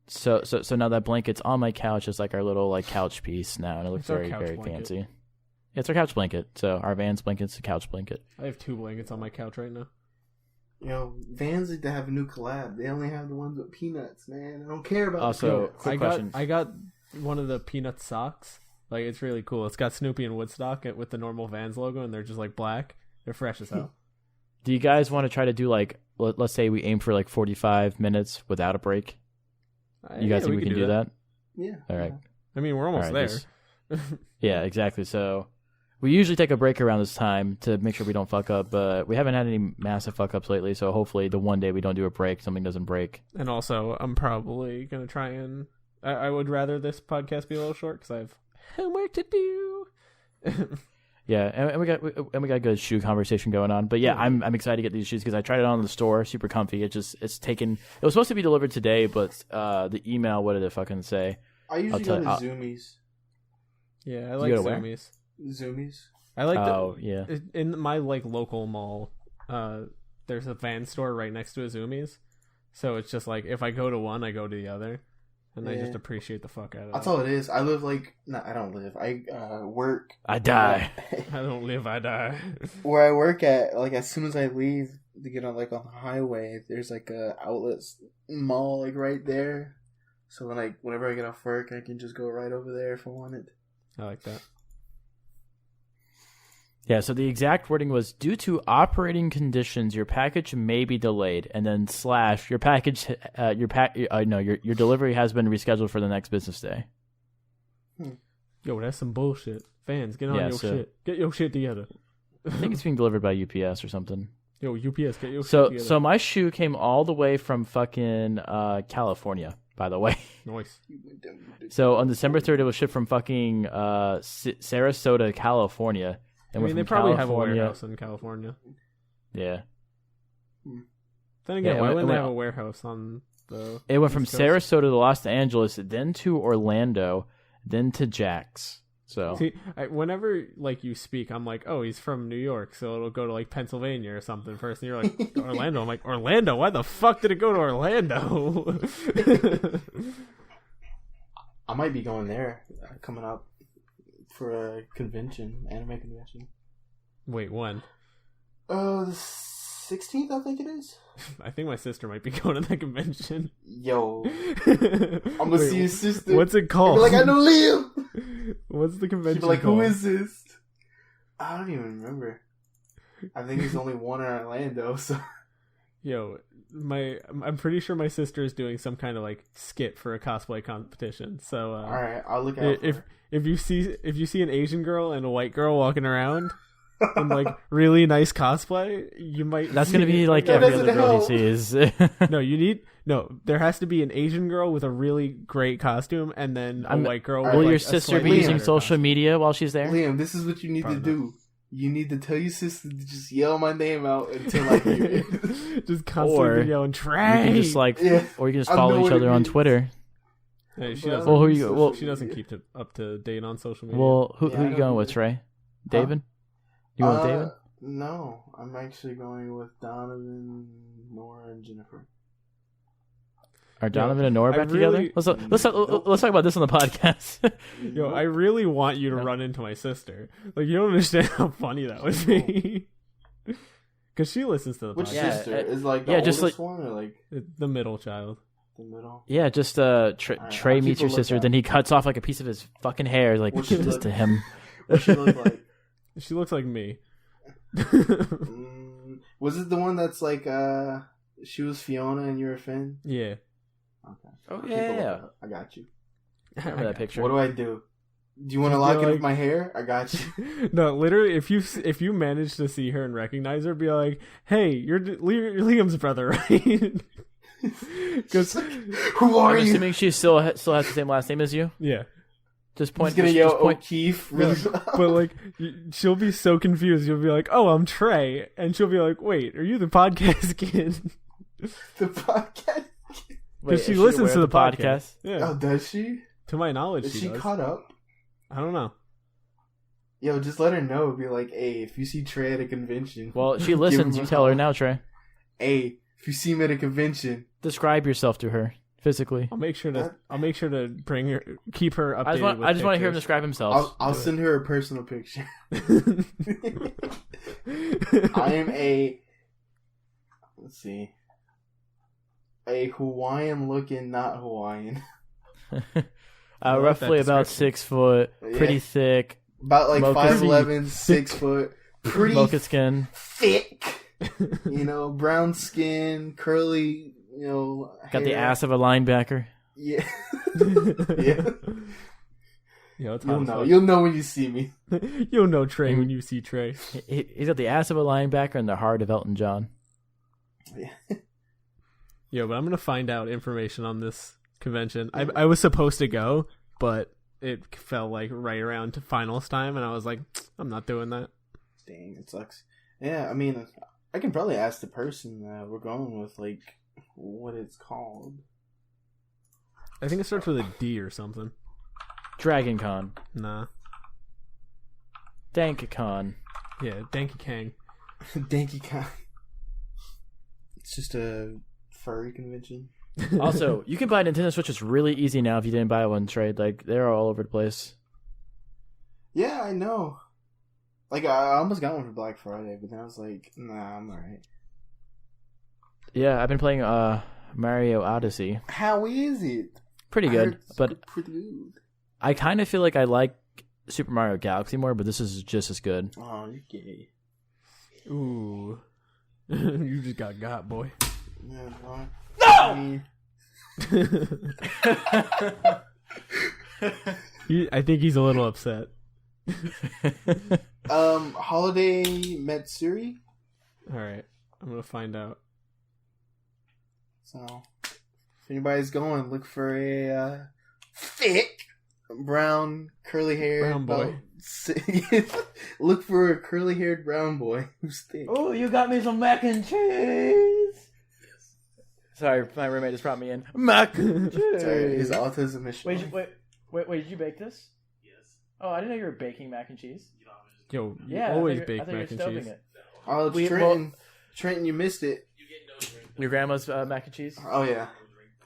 Speaker 1: So now that blanket's on my couch. It's like our little like couch piece now, and it looks very
Speaker 2: blanket.
Speaker 1: fancy. Yeah, it's our couch blanket. So our Vans blanket's a couch blanket.
Speaker 2: I have 2 blankets on my couch right now.
Speaker 3: Yo, Vans need to have a new collab. They only have the ones with peanuts, man. I don't care about.
Speaker 1: Also, quick question.
Speaker 2: I got one of the peanut socks. Like, it's really cool. It's got Snoopy and Woodstock with the normal Vans logo, and they're just like black. They're fresh as hell.
Speaker 1: Do you guys want to try to do like, let's say we aim for like 45 minutes without a break? You guys think we can do that?
Speaker 3: Yeah.
Speaker 1: All right.
Speaker 2: I mean, we're almost there.
Speaker 1: Yeah, exactly. So we usually take a break around this time to make sure we don't fuck up, but we haven't had any massive fuck ups lately. So hopefully the one day we don't do a break, something doesn't break.
Speaker 2: And also, I'm probably going to try and... I would rather this podcast be a little short because I have homework to do.
Speaker 1: Yeah, and we got a good shoe conversation going on. But yeah, I'm excited to get these shoes because I tried it on in the store, super comfy. It was supposed to be delivered today, but the email, what did it fucking say?
Speaker 3: I usually go to Zoomies.
Speaker 2: Yeah, I like Zoomies.
Speaker 3: Zoomies.
Speaker 2: I like
Speaker 1: yeah.
Speaker 2: In my like local mall, there's a Van store right next to a Zoomies. So it's just like if I go to one, I go to the other. And I just appreciate the fuck out of it.
Speaker 3: That's all it is. I live I don't live. I work.
Speaker 1: I die.
Speaker 2: I don't live, I die.
Speaker 3: Where I work at, like as soon as I leave to get on on the highway, there's like a outlet mall like right there. So whenever I get off work, I can just go right over there if I wanted.
Speaker 2: I like that.
Speaker 1: Yeah, so the exact wording was, due to operating conditions, your package may be delayed, and then / your package, your delivery has been rescheduled for the next business day.
Speaker 2: Yo, that's some bullshit. Fans, get on your shit. Get your shit together.
Speaker 1: I think it's being delivered by UPS or something.
Speaker 2: Yo, UPS, get your shit together.
Speaker 1: So my shoe came all the way from fucking California, by the way.
Speaker 2: Nice.
Speaker 1: So on December 3rd, it was shipped from fucking Sarasota, California.
Speaker 2: I mean, they probably have a warehouse in California.
Speaker 1: Yeah.
Speaker 2: Then again, why wouldn't they have a warehouse on the...
Speaker 1: It went from Sarasota to Los Angeles, then to Orlando, then to Jax. So
Speaker 2: see, whenever you speak, I'm like, oh, he's from New York, so it'll go to Pennsylvania or something first. And you're like, Orlando. I'm like, Orlando? Why the fuck did it go to Orlando?
Speaker 3: I might be going there coming up. For a convention, anime convention.
Speaker 2: Wait, when?
Speaker 3: The 16th, I think it is.
Speaker 2: I think my sister might be going to that convention.
Speaker 3: Yo, I'm gonna see your sister.
Speaker 2: What's it called?
Speaker 3: I know Liam.
Speaker 2: What's the convention?
Speaker 3: She'll be called? Who is this? I don't even remember. I think there's only one in Orlando. So,
Speaker 2: yo, I'm pretty sure my sister is doing some kind of skit for a cosplay competition. So,
Speaker 3: all right, I'll look out.
Speaker 2: If you see an Asian girl and a white girl walking around in really nice cosplay, you might.
Speaker 1: That's gonna be every other girl he sees.
Speaker 2: There has to be an Asian girl with a really great costume, and then a white girl.
Speaker 1: Will your sister be using social media while she's there?
Speaker 3: Liam, this is what you need to do. You need to tell your sister to just yell my name out until I hear it.
Speaker 2: Just constantly yelling, Trey!
Speaker 1: You can just or you can just follow each other on Twitter.
Speaker 2: Hey, she doesn't. She doesn't keep up to date on social media.
Speaker 1: Well, who are you going with, Trey? David? You want David?
Speaker 3: No, I'm actually going with Donovan, Nora, and Jennifer.
Speaker 1: Are Donovan and Nora back together? Let's talk about this on the podcast.
Speaker 2: Yo, I really want you to run into my sister. You don't understand how funny that would be. Because she listens to the podcast.
Speaker 3: Which sister? Is the oldest one or
Speaker 2: the middle child?
Speaker 3: The middle.
Speaker 1: Yeah, just Trey meets your sister, then he cuts off a piece of his fucking hair. Give this to him.
Speaker 3: What she look like?
Speaker 2: She looks like me.
Speaker 3: Was it the one that's she was Fiona and you were Finn?
Speaker 2: Yeah.
Speaker 3: Okay.
Speaker 1: Oh yeah.
Speaker 3: I got you.
Speaker 1: I remember that picture.
Speaker 3: What do I do? Do you want to lock in with my hair? I got you.
Speaker 2: No, literally, if you manage to see her and recognize her, be like, "Hey, you're Liam's brother, right?" Because
Speaker 3: who are
Speaker 1: I'm
Speaker 3: you?
Speaker 1: assuming she still has the same last name as you.
Speaker 2: Yeah.
Speaker 3: Just point. He's gonna yell O'Keefe. Really
Speaker 2: but she'll be so confused. You'll be like, "Oh, I'm Trey," and she'll be like, "Wait, are you the podcast kid?"
Speaker 3: The podcast.
Speaker 2: Because she listens to the podcast.
Speaker 3: Yeah. Oh, does she?
Speaker 2: To my knowledge,
Speaker 3: is she
Speaker 2: does.
Speaker 3: Caught up?
Speaker 2: I don't know.
Speaker 3: Yo, just let her know. Be like, hey, if you see Trey at a convention.
Speaker 1: Well, she listens. You tell her now, Trey.
Speaker 3: Hey, if you see me at a convention,
Speaker 1: describe yourself to her physically.
Speaker 2: I'll make sure to bring her, keep her updated.
Speaker 1: I just want to hear him describe himself.
Speaker 3: I'll send her a personal picture. I am let's see, a Hawaiian looking, not Hawaiian.
Speaker 1: Roughly about 6 foot, pretty thick.
Speaker 3: About 5'11", 6 foot, pretty
Speaker 1: mocha skin,
Speaker 3: thick. Brown skin, curly.
Speaker 1: Got the ass of a linebacker.
Speaker 3: Yeah.
Speaker 2: Yeah.
Speaker 3: You'll know when you see me.
Speaker 2: You'll know Trey when you see Trey.
Speaker 1: He's got the ass of a linebacker and the heart of Elton John.
Speaker 3: Yeah.
Speaker 2: Yo, but I'm gonna find out information on this convention. I was supposed to go, but it fell like right around to finals time, and I was like, I'm not doing that.
Speaker 3: Dang, it sucks. Yeah, I mean, I can probably ask the person we're going with, like, what it's called.
Speaker 2: I think it starts with a D or something.
Speaker 1: Dragon Con.
Speaker 2: Nah.
Speaker 1: DankCon.
Speaker 2: Yeah, Danky Kang.
Speaker 3: Danky Con. It's just a furry convention.
Speaker 1: Also, you can buy Nintendo Switches really easy now if you didn't buy one trade. Like, they're all over the place.
Speaker 3: Yeah, I know. Like, I almost got one for Black Friday, but then I was like, nah, I'm alright.
Speaker 1: Yeah, I've been playing Mario Odyssey.
Speaker 3: How is it?
Speaker 1: Pretty good, but
Speaker 3: pretty good.
Speaker 1: I kind of feel like I like Super Mario Galaxy more, but this is just as good.
Speaker 3: Oh, you're gay.
Speaker 2: Ooh. You just got, boy.
Speaker 3: Yeah, boy.
Speaker 1: No!
Speaker 2: I think he's a little upset.
Speaker 3: Holiday Matsuri.
Speaker 2: Alright, I'm gonna find out.
Speaker 3: So, if anybody's going, look for a thick brown curly hair
Speaker 2: Brown boy.
Speaker 3: Look for a curly haired brown boy who's thick.
Speaker 1: Oh, you got me some mac and cheese. Sorry, my roommate just brought me in. Mac and cheese.
Speaker 3: Sorry, his autism is showing.
Speaker 1: Wait, did you bake this?
Speaker 4: Yes.
Speaker 1: Oh, I didn't know you were baking mac and cheese.
Speaker 2: Yo, you
Speaker 1: Yeah,
Speaker 2: always
Speaker 1: I
Speaker 2: bake
Speaker 1: thought you were
Speaker 2: mac and
Speaker 1: stoving
Speaker 2: cheese.
Speaker 1: it.
Speaker 3: Oh, it's
Speaker 1: We-
Speaker 3: Trenton. Trenton, you missed it.
Speaker 4: You get no drink.
Speaker 1: Your grandma's mac and cheese?
Speaker 3: Oh, yeah.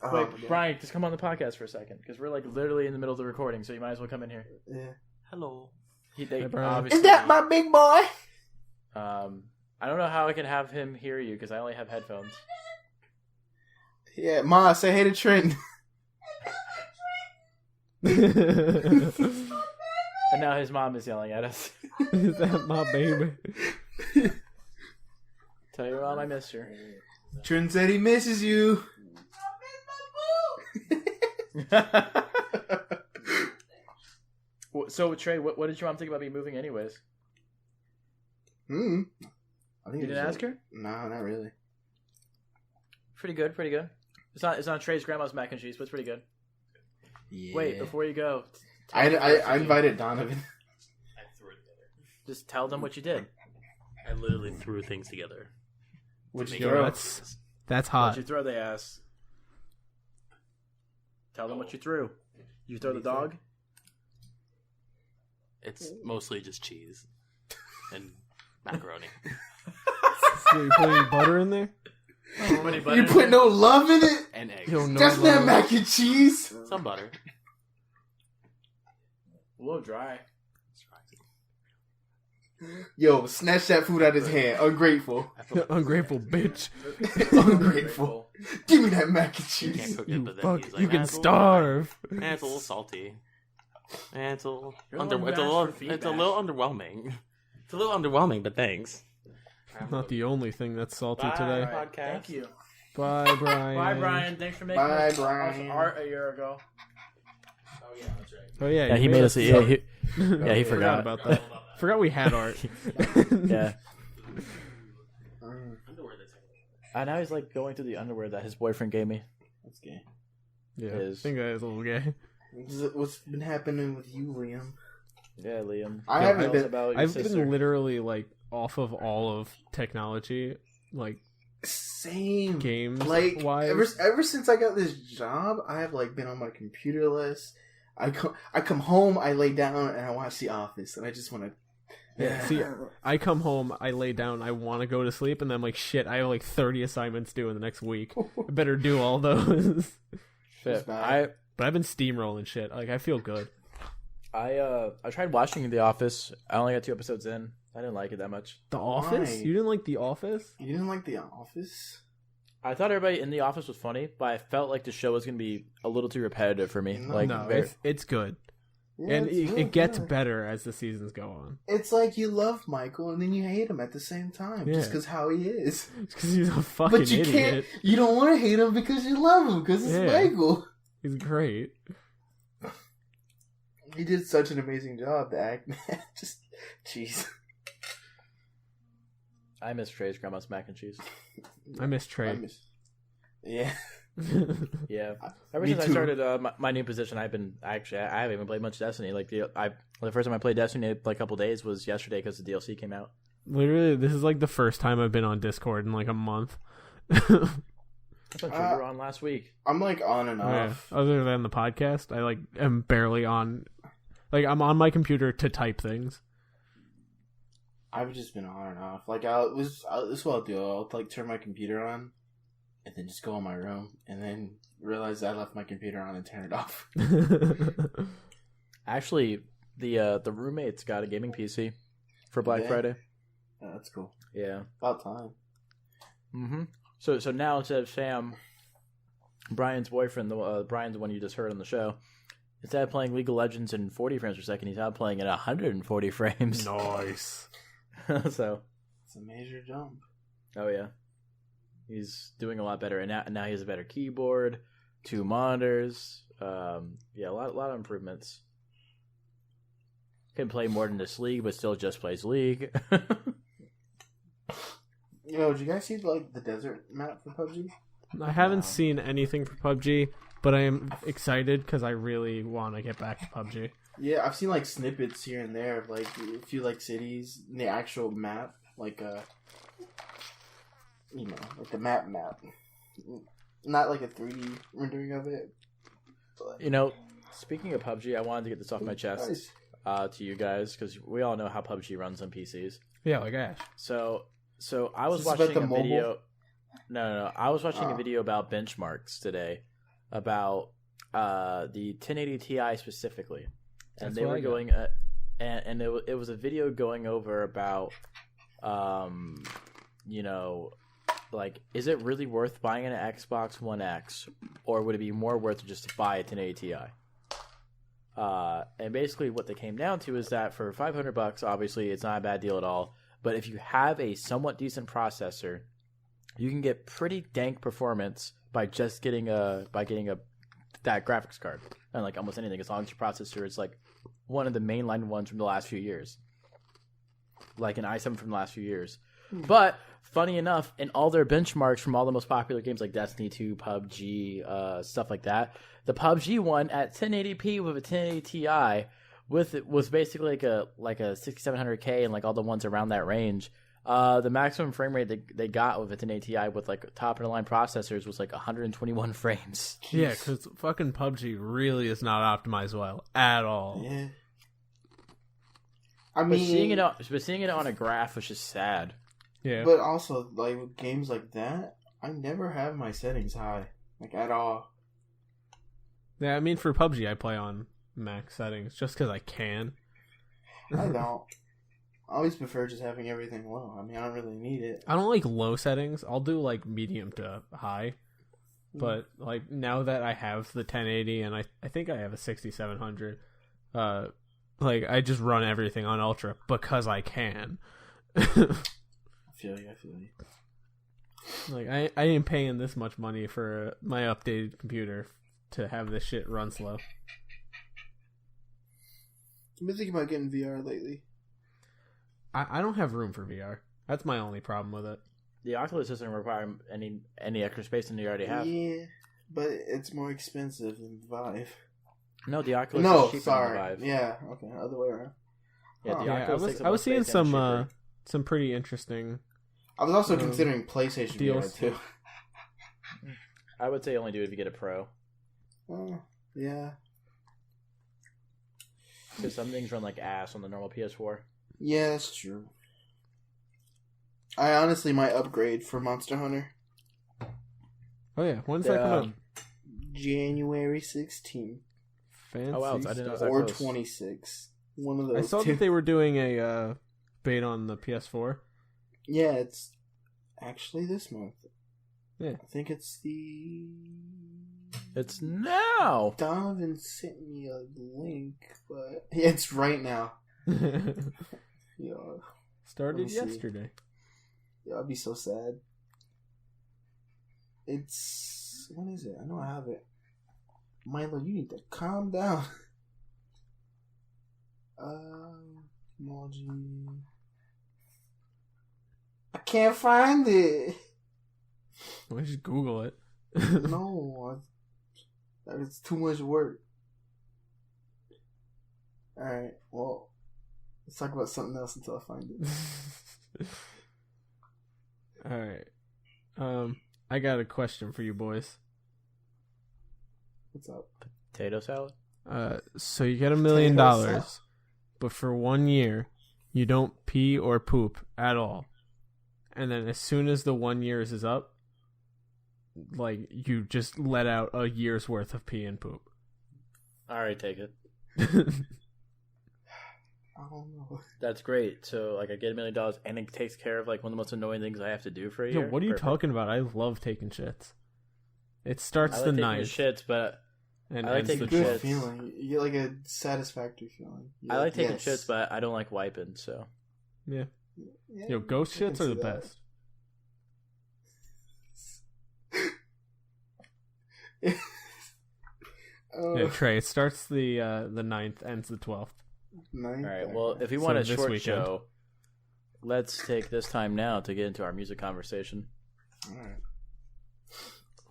Speaker 3: Oh,
Speaker 1: Wait,
Speaker 3: yeah.
Speaker 1: Brian, just come on the podcast for a second, because we're like literally in the middle of the recording, so you might as well come in here.
Speaker 3: Yeah.
Speaker 4: Hello.
Speaker 2: Hey, Brian.
Speaker 1: Obviously,
Speaker 3: Is that my big boy?
Speaker 1: I don't know how I can have him hear you, because I only have headphones.
Speaker 3: Yeah, Ma, say hey to Trenton.
Speaker 1: And now his mom is yelling at us.
Speaker 2: Is that my baby?
Speaker 1: Tell your mom I missed her.
Speaker 3: Trenton said he misses you.
Speaker 1: So, Trey, what did your mom think about me moving anyways?
Speaker 3: I think
Speaker 1: You didn't ask her?
Speaker 3: No, not really.
Speaker 1: Pretty good. It's not Trey's grandma's mac and cheese, but it's pretty good.
Speaker 3: Yeah.
Speaker 1: Wait, before you go,
Speaker 3: I invited Donovan.
Speaker 4: I threw it together.
Speaker 1: just tell them what you did.
Speaker 4: I literally threw things together.
Speaker 3: Which
Speaker 4: Make
Speaker 2: Yo,
Speaker 3: girl?
Speaker 2: that's
Speaker 1: What'd
Speaker 2: hot.
Speaker 1: you throw, they ass? Tell them what you threw. You throw the dog?
Speaker 4: It's mostly just cheese and macaroni.
Speaker 2: So you put any butter in there?
Speaker 3: You put no love in it?
Speaker 4: And eggs.
Speaker 2: Yo, no
Speaker 3: That's not
Speaker 2: love.
Speaker 3: mac and cheese.
Speaker 4: Some butter.
Speaker 1: A little dry.
Speaker 3: Yo, snatch that food out of his hand. Ungrateful.
Speaker 2: Ungrateful bitch.
Speaker 3: Ungrateful. Give me that mac and
Speaker 4: You can't
Speaker 3: cheese.
Speaker 4: cook it,
Speaker 2: You
Speaker 4: but then
Speaker 2: fuck.
Speaker 4: he's like,
Speaker 2: You can
Speaker 4: "It's a little
Speaker 2: starve.
Speaker 4: dry. It's a little salty. It's a little,
Speaker 1: You're the one who asked for
Speaker 4: it's a
Speaker 1: feedback.
Speaker 4: little underwhelming. It's a little underwhelming, but thanks.
Speaker 2: Not the only thing that's salty
Speaker 1: Bye.
Speaker 2: today.
Speaker 4: Podcast.
Speaker 1: Thank you.
Speaker 2: Bye, Brian.
Speaker 1: Bye, Brian. Thanks for making
Speaker 3: Bye,
Speaker 1: us
Speaker 3: Brian.
Speaker 1: art a year ago.
Speaker 4: Oh yeah, that's right.
Speaker 2: Oh yeah,
Speaker 1: Yeah, he made us. Yeah, he forgot.
Speaker 2: about that. Forgot we had art.
Speaker 1: Yeah.
Speaker 4: Underwear that's
Speaker 1: And now he's like going through the underwear that his boyfriend gave me.
Speaker 3: That's gay.
Speaker 2: Yeah,
Speaker 1: Is.
Speaker 2: I think that is a little gay.
Speaker 3: What's been happening with you, Liam?
Speaker 1: Yeah, Liam.
Speaker 3: I
Speaker 1: Tell
Speaker 3: haven't
Speaker 1: us
Speaker 3: been-
Speaker 1: about your
Speaker 2: I've
Speaker 1: sister.
Speaker 2: been literally like off of all of technology, like
Speaker 3: Same.
Speaker 2: games
Speaker 3: Like
Speaker 2: wise.
Speaker 3: ever since I got this job, I have like been on my computer less. I come home, I lay down, and I watch The Office, and I just want to.
Speaker 2: Yeah, see, I come home, I lay down, I want to go to sleep, and then I'm like, shit, I have like 30 assignments due in the next week. I better do all those.
Speaker 1: Shit.
Speaker 3: bad.
Speaker 2: But I've been steamrolling shit. Like, I feel good.
Speaker 1: I tried watching The Office. I only got 2 episodes in. I didn't like it that much.
Speaker 2: The Office?
Speaker 3: Why?
Speaker 2: You didn't like The Office?
Speaker 3: You didn't like The Office?
Speaker 1: I thought everybody in The Office was funny, but I felt like the show was going to be a little too repetitive for me.
Speaker 3: No.
Speaker 1: Like,
Speaker 2: No,
Speaker 1: very-
Speaker 2: it's good.
Speaker 3: Yeah,
Speaker 2: And
Speaker 3: it's
Speaker 2: it,
Speaker 3: really
Speaker 2: it gets
Speaker 3: good.
Speaker 2: better as the seasons go on.
Speaker 3: It's like you love Michael and then you hate him at the same time, just
Speaker 2: Yeah.
Speaker 3: because how he is.
Speaker 2: Because he's a fucking
Speaker 3: But you
Speaker 2: idiot.
Speaker 3: can't. You don't want to hate him because you love him because it's
Speaker 2: Yeah.
Speaker 3: Michael.
Speaker 2: He's great.
Speaker 3: He did such an amazing job. The act, man. Just, jeez.
Speaker 1: I miss Trey's grandma's mac and cheese.
Speaker 2: I miss Trey.
Speaker 3: Yeah.
Speaker 1: Yeah. Ever
Speaker 3: Me
Speaker 1: since I
Speaker 3: too.
Speaker 1: started my new position, I haven't even played much Destiny. Like the first time I played Destiny like a couple days was yesterday because the DLC came out.
Speaker 2: Literally, this is like the first time I've been on Discord in like a month.
Speaker 1: I thought you were on last week.
Speaker 3: I'm like on and
Speaker 2: Yeah.
Speaker 3: off.
Speaker 2: Other than the podcast, I like am barely on. Like I'm on my computer to type things.
Speaker 3: I've just been on and off. Like this is what I'll do. I'll like turn my computer on, and then just go in my room, and then realize I left my computer on and turn it off.
Speaker 1: Actually, the roommate's got a gaming PC for Black
Speaker 3: Yeah.
Speaker 1: Friday.
Speaker 3: Yeah, that's cool.
Speaker 1: Yeah.
Speaker 3: About time.
Speaker 1: Mm-hmm. So now instead of Sam, Brian's boyfriend, Brian's the one you just heard on the show, instead of playing League of Legends in 40 frames per second, he's now playing at 140 frames.
Speaker 2: Nice.
Speaker 1: So,
Speaker 3: It's a major jump.
Speaker 1: oh yeah, he's doing a lot better, and now he has a better keyboard, 2 monitors. Yeah, a lot of improvements. Can play more than this league, but still just plays League.
Speaker 3: Yo, did you guys see like the desert map for PUBG?
Speaker 2: I haven't
Speaker 3: No.
Speaker 2: seen anything for PUBG, but I am excited because I really want to get back to PUBG.
Speaker 3: Yeah, I've seen like snippets here and there of like a few like cities in the actual map, like like the map, not like a 3D rendering of it. But
Speaker 1: Speaking of PUBG, I wanted to get this off my chest
Speaker 3: nice.
Speaker 1: to you guys because we all know how PUBG runs on PCs.
Speaker 2: Yeah, like Ash.
Speaker 1: So I was
Speaker 3: Is this about
Speaker 1: watching
Speaker 3: the
Speaker 1: a
Speaker 3: mobile?
Speaker 1: video. No. I was watching a
Speaker 3: Oh.
Speaker 1: video about benchmarks today, about the 1080 Ti specifically, and
Speaker 2: That's
Speaker 1: they
Speaker 2: what
Speaker 1: were
Speaker 2: I got.
Speaker 1: going, and it was a video going over about, like, is it really worth buying an Xbox One X, or would it be more worth to just buy a 1080 Ti? And basically what they came down to is that for $500, obviously it's not a bad deal at all. But if you have a somewhat decent processor, you can get pretty dank performance by just getting that graphics card, and like almost anything, as long as your processor is like one of the mainline ones from the last few years, like an i7 from the last few years. But funny enough, in all their benchmarks from all the most popular games like Destiny 2, PUBG, stuff like that, the PUBG one at 1080p with a 1080 Ti was basically like a 6700K and like all the ones around that range. The maximum frame rate they got with a 1080 Ti with like top of the line processors was like 121 frames.
Speaker 2: Yeah, because fucking PUBG really is not optimized well at all.
Speaker 3: Yeah. I
Speaker 1: But
Speaker 3: mean,
Speaker 1: seeing it on a graph was just sad.
Speaker 2: Yeah.
Speaker 3: but also like with games like that, I never have my settings high, like at all.
Speaker 2: Yeah, I mean, for PUBG, I play on max settings just because I can.
Speaker 3: I don't. I always prefer just having everything low. I mean, I don't really need it.
Speaker 2: I don't like low settings. I'll do like medium to high. But like now that I have the 1080 and I think I have a 6700, like I just run everything on ultra because I can.
Speaker 3: I feel you.
Speaker 2: Like I ain't paying this much money for my updated computer to have this shit run slow.
Speaker 3: I've been thinking about getting VR lately.
Speaker 2: I don't have room for VR. That's my only problem with it.
Speaker 1: The Oculus doesn't require any extra space than you already have.
Speaker 3: Yeah, but it's more expensive than Vive.
Speaker 1: No, the Oculus
Speaker 3: No,
Speaker 1: is cheaper
Speaker 3: sorry.
Speaker 1: than the Vive.
Speaker 3: Yeah, okay, other way around.
Speaker 1: Yeah, the
Speaker 3: Huh.
Speaker 2: Yeah,
Speaker 1: Oculus takes up
Speaker 2: I was
Speaker 1: more
Speaker 2: seeing
Speaker 1: space and is
Speaker 2: some
Speaker 1: cheaper.
Speaker 2: pretty interesting.
Speaker 3: I was also
Speaker 2: Um,
Speaker 3: considering PlayStation
Speaker 2: deals.
Speaker 3: VR too.
Speaker 1: I would say only do it if you get a Pro.
Speaker 3: Yeah.
Speaker 1: Because some things run like ass on the normal PS4.
Speaker 3: Yeah, that's true. I honestly might upgrade for Monster Hunter.
Speaker 2: Oh yeah, when's that come out?
Speaker 3: January 16th
Speaker 2: Fancy
Speaker 1: Oh, wow, I didn't know
Speaker 2: stuff.
Speaker 1: that
Speaker 3: or
Speaker 1: close.
Speaker 3: 26. One of those
Speaker 2: I saw
Speaker 3: two.
Speaker 2: that they were doing a beta on the PS4.
Speaker 3: Yeah, it's actually this month.
Speaker 2: Yeah.
Speaker 3: I think it's the...
Speaker 1: It's now!
Speaker 3: Donovan sent me a link, but... Yeah, it's right now. Yo,
Speaker 2: Started
Speaker 3: Let me see.
Speaker 2: yesterday.
Speaker 3: I'll be so sad. It's... When is it? I know I have it. Milo, you need to calm down. Emoji... I can't find it.
Speaker 2: Why don't you just Google it?
Speaker 3: No, it's too much work. Alright, well, let's talk about something else until I find it.
Speaker 2: Alright. I got a question for you boys.
Speaker 3: What's up?
Speaker 1: Potato salad?
Speaker 2: So you get $1 million, but for 1 year, you don't pee or poop at all. And then as soon as the 1 year is up, like, you just let out a year's worth of pee and poop.
Speaker 1: I already take it.
Speaker 3: I don't know.
Speaker 1: That's great. So, like, I get $1 million, and it takes care of, like, one of the most annoying things I have to do for a
Speaker 2: Yo,
Speaker 1: year.
Speaker 2: what are you
Speaker 1: Perfect.
Speaker 2: talking about? I love taking shits. It starts
Speaker 1: I like
Speaker 2: the
Speaker 1: taking
Speaker 2: night.
Speaker 1: shits, but
Speaker 2: And
Speaker 1: I like
Speaker 2: ends
Speaker 1: taking
Speaker 2: the
Speaker 3: Good
Speaker 1: shits.
Speaker 3: feeling. You get like a satisfactory feeling.
Speaker 1: I like taking
Speaker 3: yes.
Speaker 1: shits, but I don't like wiping, so.
Speaker 2: Yeah.
Speaker 3: Yeah,
Speaker 2: Yo, ghost
Speaker 3: I can
Speaker 2: shits are
Speaker 3: see
Speaker 2: the
Speaker 3: that.
Speaker 2: best. Yeah, Trey, it starts the 9th, ends the 12th.
Speaker 3: All
Speaker 1: All right, well, if you want a
Speaker 2: this
Speaker 1: short
Speaker 2: weekend.
Speaker 1: show, let's take this time now to get into our music conversation.
Speaker 3: All right.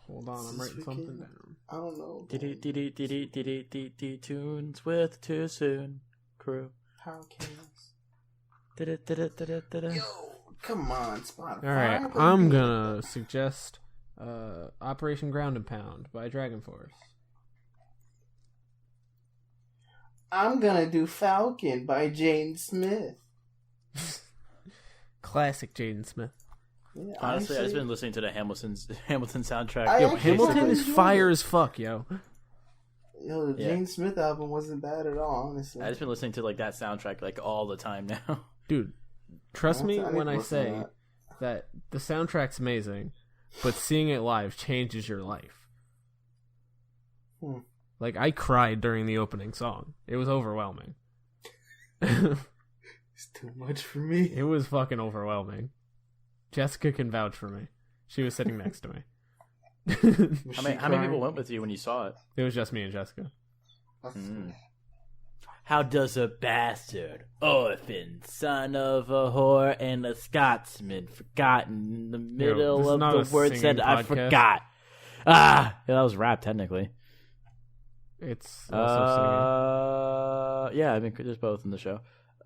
Speaker 2: Hold on, I'm
Speaker 3: This
Speaker 2: writing something
Speaker 3: weekend?
Speaker 2: down.
Speaker 3: I don't know.
Speaker 1: Tunes with Too Soon Crew.
Speaker 3: How can Yo, come on, Spotify.
Speaker 2: Alright,
Speaker 3: What
Speaker 2: I'm
Speaker 3: you doing?
Speaker 2: gonna suggest Operation Ground and Pound by Dragon Force.
Speaker 3: I'm gonna do Falcon by Jane Smith.
Speaker 2: Classic Jaden Smith.
Speaker 3: Yeah,
Speaker 1: Honestly, I've just
Speaker 3: actually,
Speaker 1: been listening to the Hamilton soundtrack.
Speaker 3: I
Speaker 2: Yo,
Speaker 3: actually
Speaker 2: Hamilton
Speaker 3: really
Speaker 2: is
Speaker 3: enjoyed
Speaker 2: fire
Speaker 3: it.
Speaker 2: as fuck, yo.
Speaker 3: Yo, the
Speaker 1: Yeah.
Speaker 3: Jane Smith album wasn't bad at all, honestly.
Speaker 1: I've just been listening to like that soundtrack like all the time now.
Speaker 2: Dude, trust me
Speaker 3: I need
Speaker 2: when
Speaker 3: to
Speaker 2: I
Speaker 3: listen to
Speaker 2: say that the soundtrack's amazing, but seeing it live changes your life.
Speaker 3: Hmm.
Speaker 2: Like, I cried during the opening song. It was overwhelming.
Speaker 3: It's too much for me.
Speaker 2: It was fucking overwhelming. Jessica can vouch for me. She was sitting next to me.
Speaker 3: Was
Speaker 1: How
Speaker 3: she
Speaker 1: many
Speaker 3: crying?
Speaker 1: people went with you when you saw it?
Speaker 2: It was just me and Jessica.
Speaker 1: Mm. How does a bastard, orphan, son of a whore, and a Scotsman forgotten in the
Speaker 2: this
Speaker 1: middle
Speaker 2: is
Speaker 1: of
Speaker 2: not
Speaker 1: the
Speaker 2: a
Speaker 1: words
Speaker 2: singing
Speaker 1: that I
Speaker 2: podcast.
Speaker 1: forgot? Ah, yeah, that was rap technically.
Speaker 2: It's also
Speaker 1: Yeah, I mean, there's both in the show.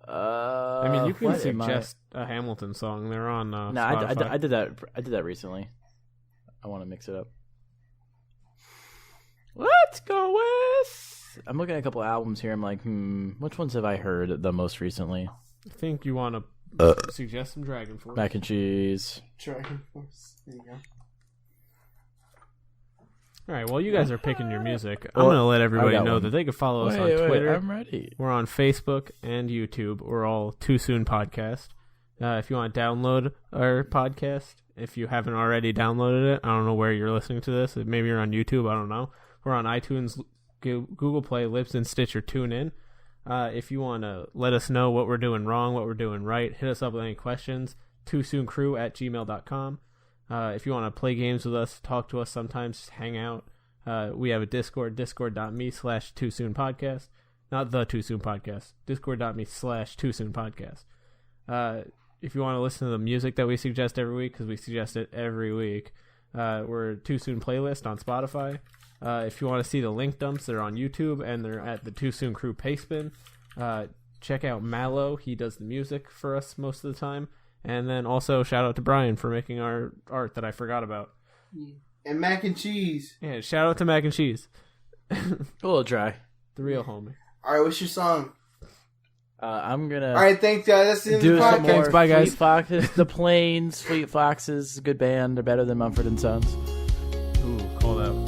Speaker 2: singing. I mean, you can
Speaker 1: what am I-
Speaker 2: suggest a Hamilton song. They're on
Speaker 1: No,
Speaker 2: Spotify.
Speaker 1: I did that. I did that recently. I want to mix it up. Let's go with. I'm looking at a couple albums here. I'm like, which ones have I heard the most recently?
Speaker 2: I think you want to suggest some Dragon Force.
Speaker 1: Mac and cheese.
Speaker 3: Dragon Force. There you go.
Speaker 2: All right, well, you guys are picking your music. I'm
Speaker 1: Well,
Speaker 2: going to let everybody
Speaker 1: I got
Speaker 2: know
Speaker 1: one.
Speaker 2: that they can follow us on
Speaker 1: Wait,
Speaker 2: Twitter.
Speaker 1: I'm ready.
Speaker 2: We're on Facebook and YouTube. We're all Too Soon Podcast. If you want to download our podcast, if you haven't already downloaded it, I don't know where you're listening to this. Maybe you're on YouTube. I don't know. We're on iTunes, Google Play, Libsyn, Stitcher, TuneIn. If you want to let us know what we're doing wrong, what we're doing right, hit us up with any questions. TooSoonCrew@gmail.com. If you want to play games with us, talk to us sometimes, just hang out. We have a Discord, discord.me/TooSoonPodcast. Not the Too Soon Podcast. Discord.me/Too Soon Podcast. If you want to listen to the music that we suggest every week, because we suggest it every week, we're Too Soon Playlist on Spotify. If you want to see the link dumps, they're on YouTube, and they're at the Too Soon Crew Payspin. Check out Mallow. He does the music for us most of the time. And then also shout out to Brian for making our art that I forgot about.
Speaker 3: And mac and cheese.
Speaker 2: Yeah, shout out to Mac and Cheese.
Speaker 1: A little dry.
Speaker 2: The real homie.
Speaker 3: All right, what's your song?
Speaker 1: I'm gonna
Speaker 3: All right, thanks, guys. That's the end of
Speaker 1: do
Speaker 3: the
Speaker 1: some
Speaker 3: podcast.
Speaker 1: more.
Speaker 2: Bye, guys.
Speaker 1: Fleet Foxes, the Plains, Fleet Foxes, good band. They're better than Mumford and Sons.
Speaker 2: Ooh, call out.